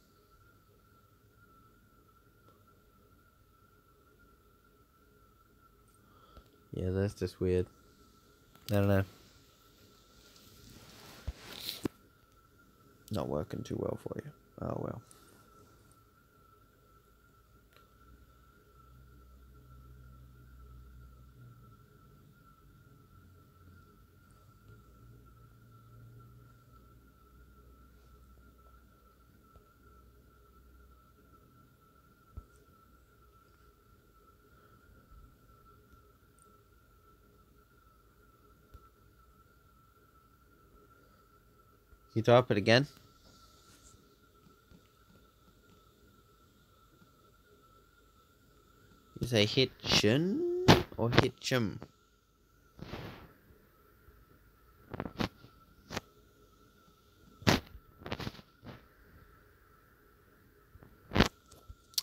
Yeah, that's just weird. I don't know. Not working too well for you. Oh well. You type it again? You say Hitchin or Hitchum?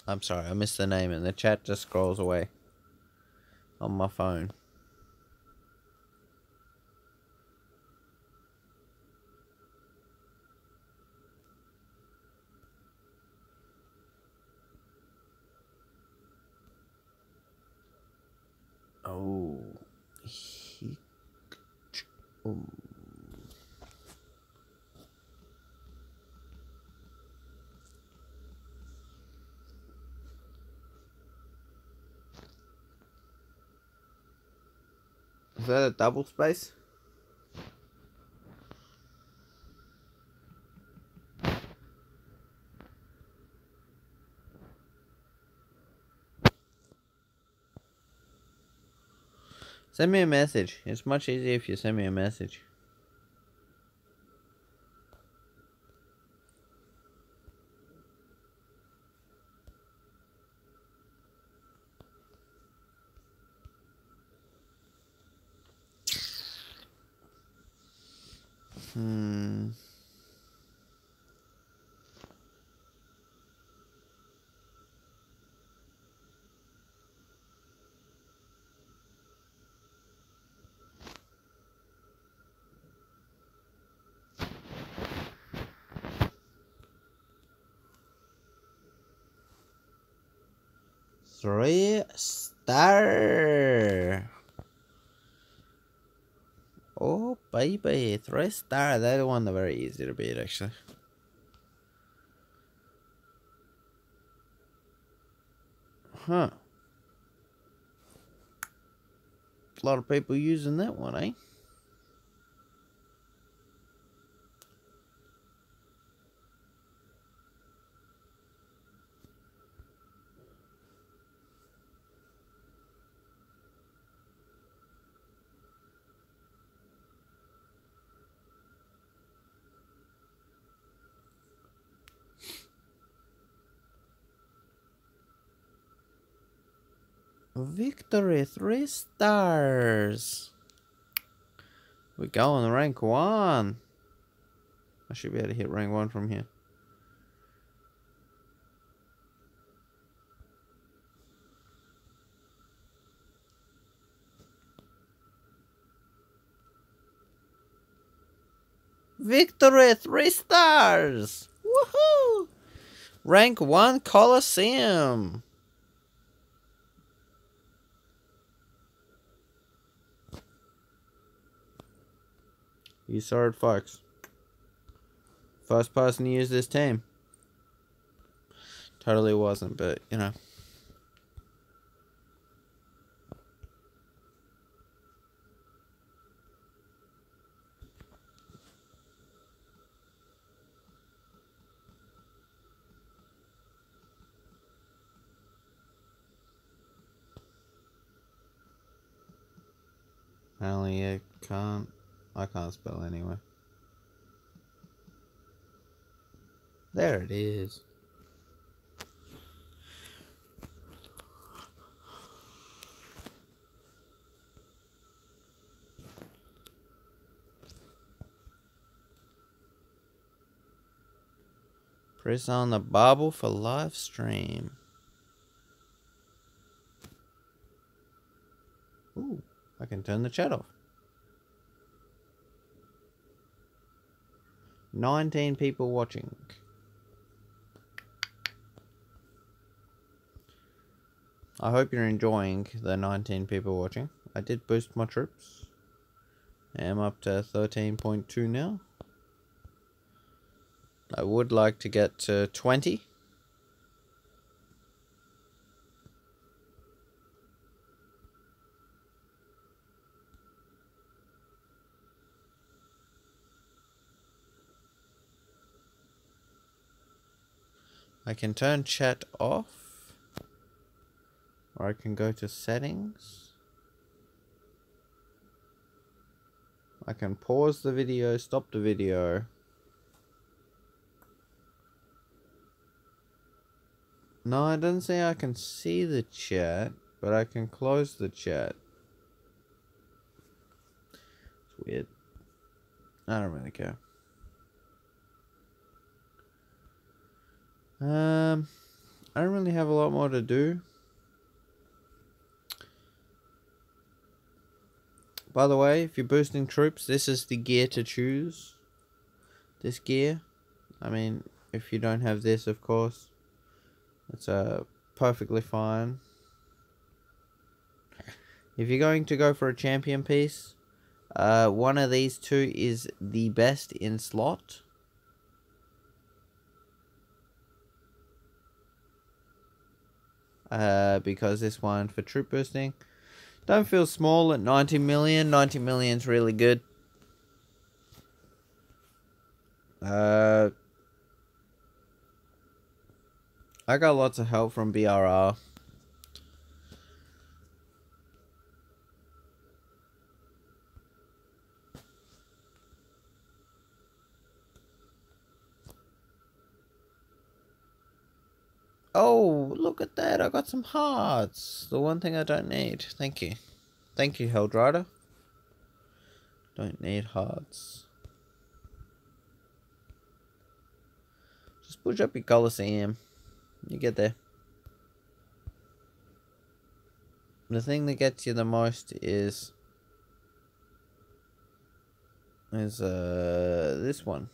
I'm sorry, I missed the name and the chat just scrolls away on my phone. Oh. Is that a double space? Send me a message. It's much easier if you send me a message. Three star. Oh baby, 3-star. That one are very easy to beat actually. Huh. A lot of people using that one, eh? Victory, 3 stars. We go on rank 1. I should be able to hit rank 1 from here. Victory, 3 stars! Woohoo! Rank 1 Coliseum. You saw it, folks. First person to use this team. Totally wasn't, but you know. Apparently, I can't spell anyway. There it is. Press on the bubble for live stream. Ooh, I can turn the chat off. 19 people watching. I hope you're enjoying the 19 people watching. I did boost my troops. I'm up to 13.2 now. I would like to get to 20. I can turn chat off, or I can go to settings. I can pause the video, stop the video. No, it doesn't say I can see the chat, but I can close the chat. It's weird. I don't really care. I don't really have a lot more to do. By the way, if you're boosting troops, this is the gear to choose. This gear. I mean, if you don't have this, of course, it's perfectly fine. If you're going to go for a champion piece, one of these two is the best in slot. Because this one for troop boosting don't feel small at 90 million. 90 million is really good. I got lots of help from BRR. Oh, look at that. I got some hearts. The one thing I don't need. Thank you. Thank you, Heldrider. Don't need hearts. Just push up your Coliseum. You get there. The thing that gets you the most is this one.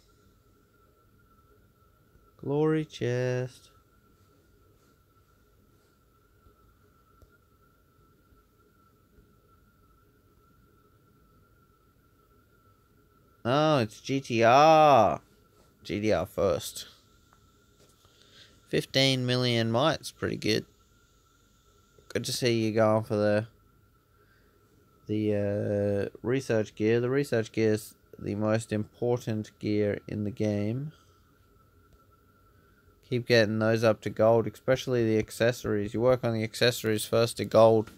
Glory chest. Oh, it's GTR. GTR first. 15 million mites, pretty good. Good to see you going for the research gear. The research gear is the most important gear in the game. Keep getting those up to gold, especially the accessories. You work on the accessories first to gold,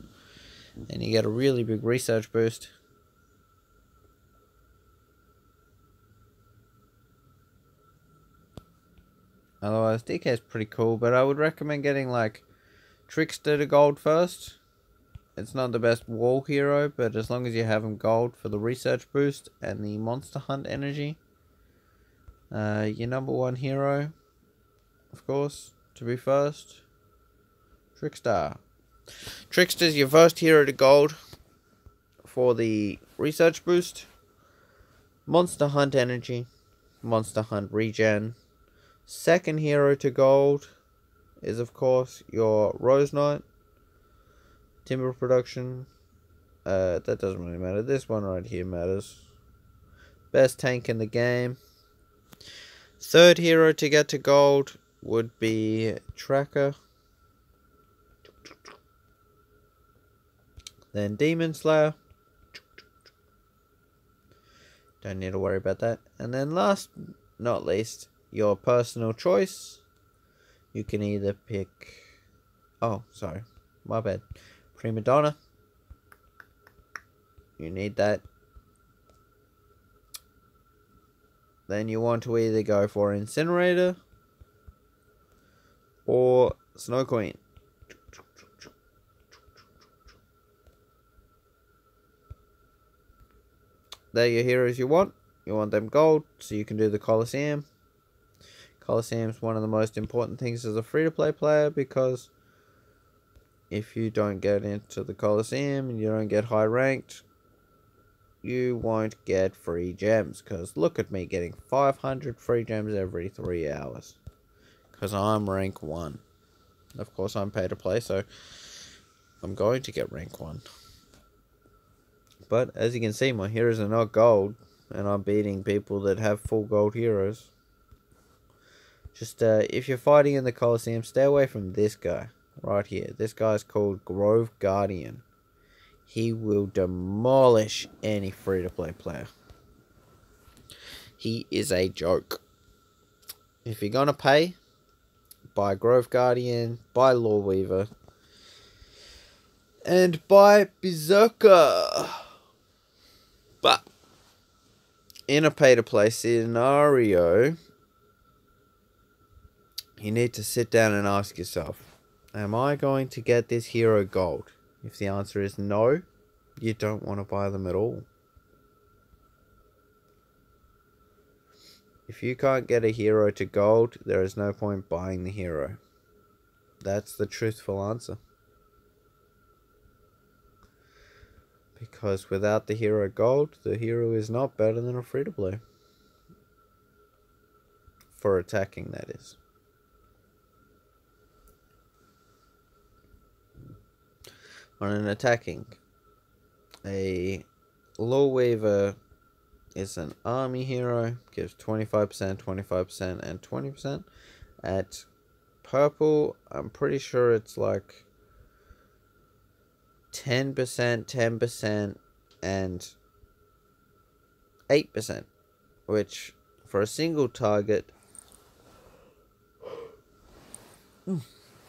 and you get a really big research boost. Otherwise, DK is pretty cool, but I would recommend getting like Trickster to gold first. It's not the best wall hero, but as long as you have him gold for the research boost and the monster hunt energy, your number one hero, of course, to be first, Trickster. Trickster's your first hero to gold for the research boost, monster hunt energy, Monster Hunt regen. Second hero to gold is, of course, your Rose Knight. Timber production. That doesn't really matter. This one right here matters. Best tank in the game. Third hero to get to gold would be Tracker. Then Demon Slayer. Don't need to worry about that. And then last, not least, your personal choice. You can either pick... Oh, sorry. My bad. Prima Donna. You need that. Then you want to either go for Incinerator or Snow Queen. They're your heroes you want. You want them gold, so you can do the Coliseum. Coliseum is one of the most important things as a free-to-play player, because if you don't get into the Coliseum and you don't get high ranked, you won't get free gems. Because look at me getting 500 free gems every 3 hours. Because I'm rank 1. Of course, I'm pay to play, so I'm going to get rank 1. But as you can see, my heroes are not gold, and I'm beating people that have full gold heroes. Just if you're fighting in the Coliseum, stay away from this guy right here. This guy's called Grove Guardian. He will demolish any free-to-play player. He is a joke. If you're gonna pay, buy Grove Guardian, buy Law Weaver, and buy Berserker. But in a pay-to-play scenario, you need to sit down and ask yourself, am I going to get this hero gold? If the answer is no, you don't want to buy them at all. If you can't get a hero to gold, there is no point buying the hero. That's the truthful answer. Because without the hero gold, the hero is not better than a free-to-play. For attacking, that is. On an attacking, a Law Weaver is an army hero, gives 25%, 25%, and 20%. At purple, I'm pretty sure it's like 10%, 10%, and 8%, which for a single target,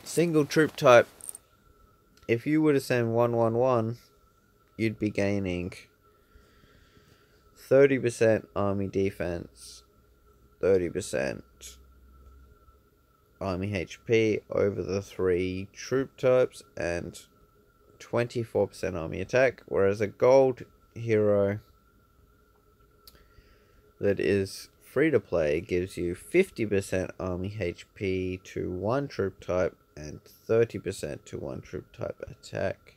single troop type, if you were to send 111, you'd be gaining 30% army defense, 30% army HP over the 3 troop types, and 24% army attack. Whereas a gold hero that is free to play gives you 50% army HP to 1 troop type and 30% to 1 troop type attack,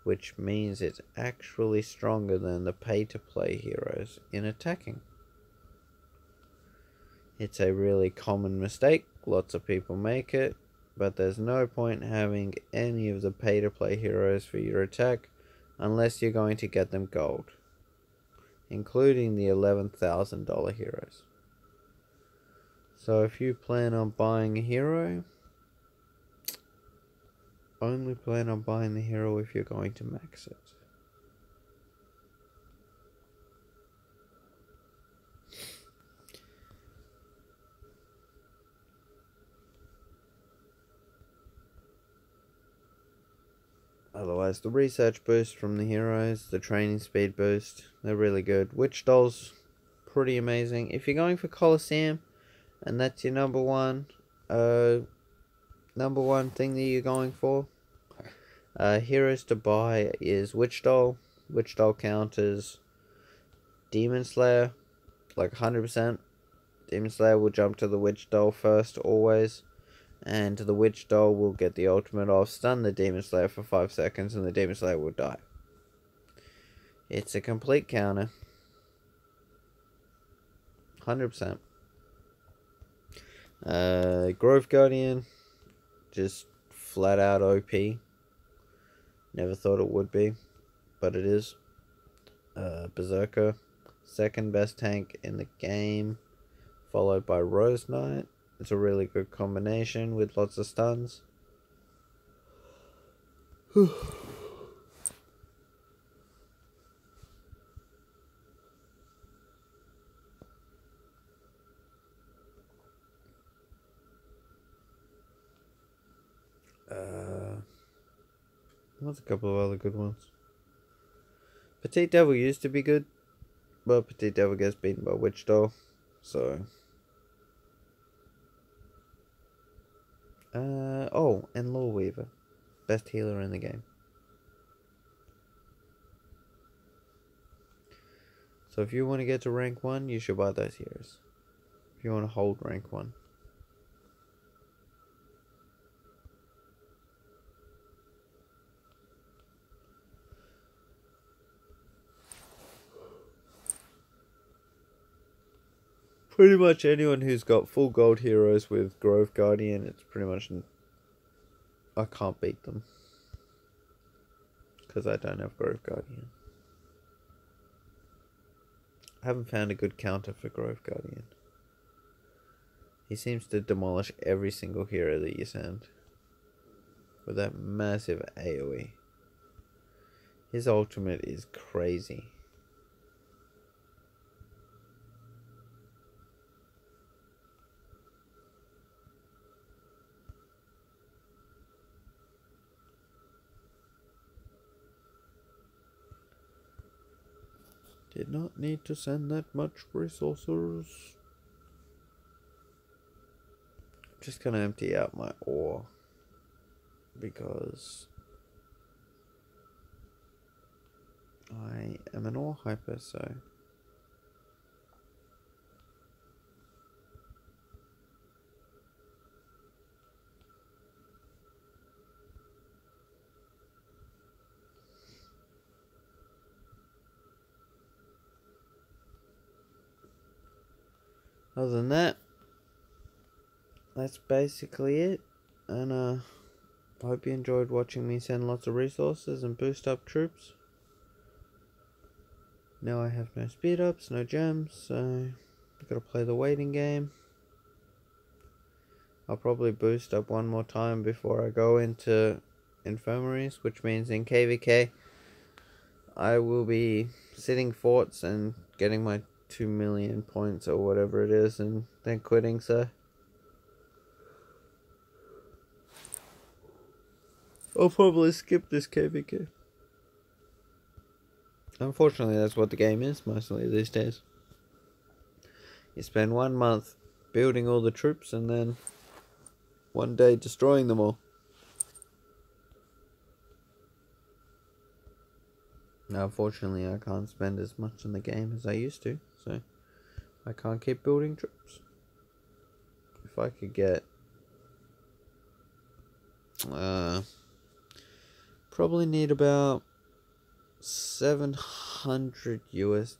which means it's actually stronger than the pay-to-play heroes in attacking. It's a really common mistake, lots of people make it, but there's no point having any of the pay-to-play heroes for your attack unless you're going to get them gold, including the $11,000 heroes. So if you plan on buying a hero, only plan on buying the hero if you're going to max it. Otherwise, the research boost from the heroes, the training speed boost, they're really good. Witch Doll's pretty amazing. If you're going for Coliseum, and that's your number one thing that you're going for, heroes to buy is Witch Doll. Witch Doll counters Demon Slayer, like 100%. Demon Slayer will jump to the Witch Doll first, always. And the Witch Doll will get the ultimate of stun the Demon Slayer for 5 seconds, and the Demon Slayer will die. It's a complete counter. 100%. Grove Guardian, just flat out OP. Never thought it would be, but it is. Berserker, second best tank in the game, followed by Rose Knight. It's a really good combination with lots of stuns. What's a couple of other good ones? Petite Devil used to be good, but Petite Devil gets beaten by Witch Doll, so... oh, and Lore Weaver. Best healer in the game. So if you want to get to rank 1, you should buy those heroes. If you want to hold rank 1. Pretty much anyone who's got full gold heroes with Grove Guardian, it's pretty much... I can't beat them. Because I don't have Grove Guardian. I haven't found a good counter for Grove Guardian. He seems to demolish every single hero that you send. With that massive AoE. His ultimate is crazy. Did not need to send that much resources. Just gonna empty out my ore. Because I am an ore hyper, so... Other than that, that's basically it. And I hope you enjoyed watching me send lots of resources and boost up troops. Now I have no speed ups, no gems, so I've got to play the waiting game. I'll probably boost up one more time before I go into infirmaries, which means in KVK I will be sitting forts and getting my 2 million points or whatever it is and then quitting, so I'll probably skip this KVK. Unfortunately, that's what the game is mostly these days. You spend 1 month building all the troops and then one day destroying them all. Now, unfortunately, I can't spend as much in the game as I used to, so I can't keep building troops. If I could get... probably need about $700 US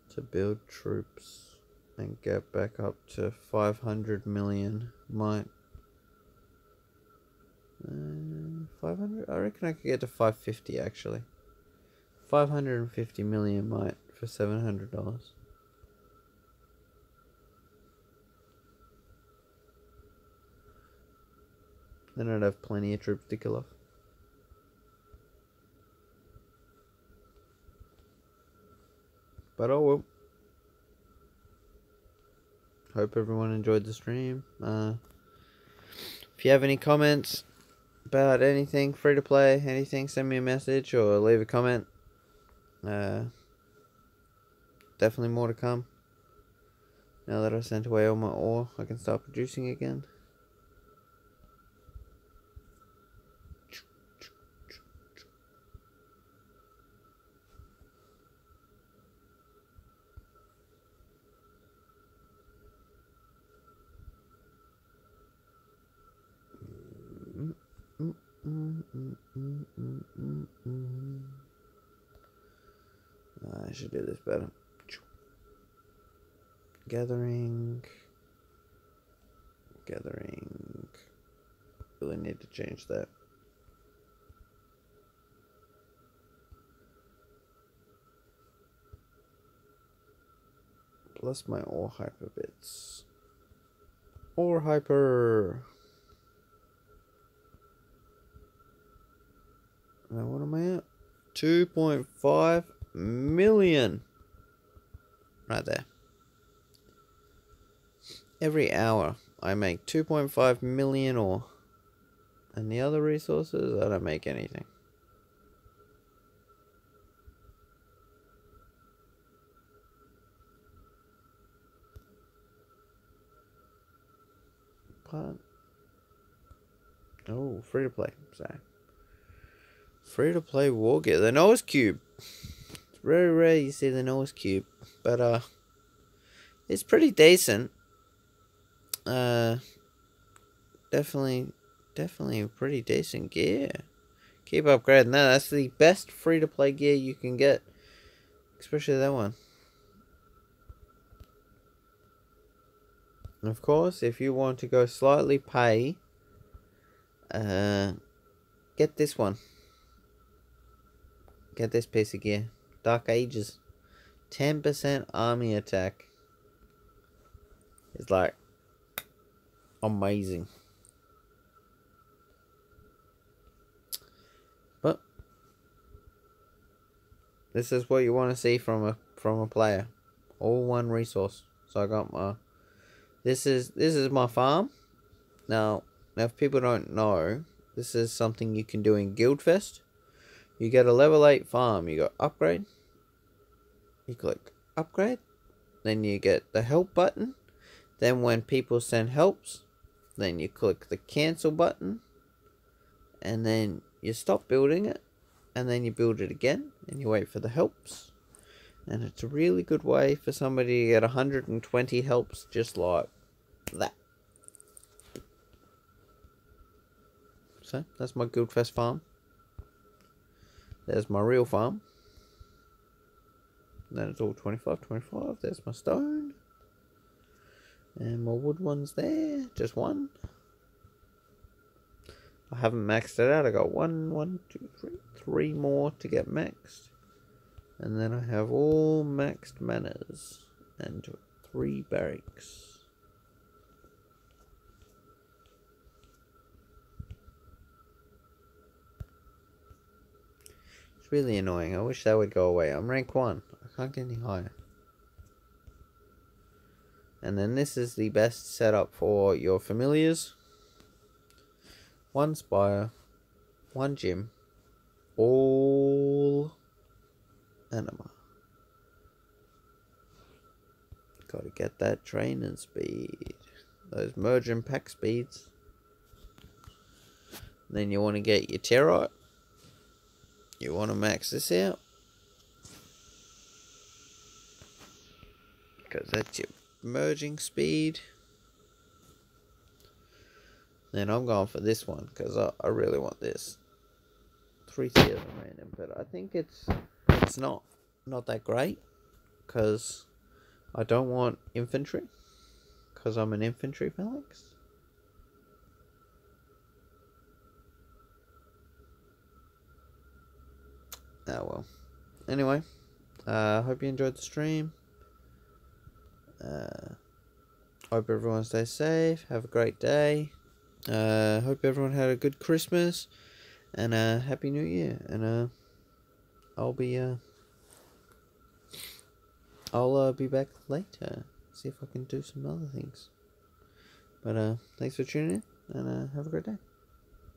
to build troops and get back up to 500 million. Might 500? I reckon I could get to 550 actually. 550 million might for $700. Then I'd have plenty of troops to kill off. But oh well. Hope everyone enjoyed the stream. If you have any comments about anything, free to play, anything, send me a message or leave a comment. Definitely more to come. Now that I've sent away all my ore, I can start producing again. should do this better. Gathering. Really need to change that. Plus my ore hyper bits. Ore hyper. Now what am I at? 2.5 million. Right there. Every hour I make 2.5 million ore. And the other resources, I don't make anything. But, oh, free to play. Sorry. Free to play war gear. The Noah's Cube. It's very rare you see the Noah's Cube. But, it's pretty decent. Definitely pretty decent gear. Keep upgrading that. That's the best free to play gear you can get. Especially that one. And of course, if you want to go slightly pay, get this one. Get this piece of gear. Dark Ages. 10% army attack. It's like amazing. But this is what you want to see from a player. All one resource. So I got my this is my farm. Now if people don't know, this is something you can do in Guildfest. You get a level 8 farm, you go upgrade. You click upgrade. Then you get the help button. Then when people send helps, then you click the cancel button. And then you stop building it. And then you build it again. And you wait for the helps. And it's a really good way for somebody to get 120 helps just like that. So, that's my Guildfest farm. There's my real farm. Then it's all 25. There's my stone. And my wood one's there. Just one. I haven't maxed it out. I got three more to get maxed. And then I have all maxed manors. And 3 barracks. It's really annoying. I wish that would go away. I'm rank 1. I can't get any higher. And then this is the best setup for your familiars. 1 spire. 1 gym. All anima. Gotta get that training speed. Those merge and pack speeds. Then you want to get your territe. You want to max this out. Because that's your merging speed. Then I'm going for this one. Because I really want this. 3 tiers of random. But I think it's not that great. Because I don't want infantry. Because I'm an infantry phalanx. Oh well. Anyway, hope you enjoyed the stream. Hope everyone stays safe. Have a great day. Hope everyone had a good Christmas and a Happy New Year. And I'll be back later. See if I can do some other things. But thanks for tuning in and have a great day.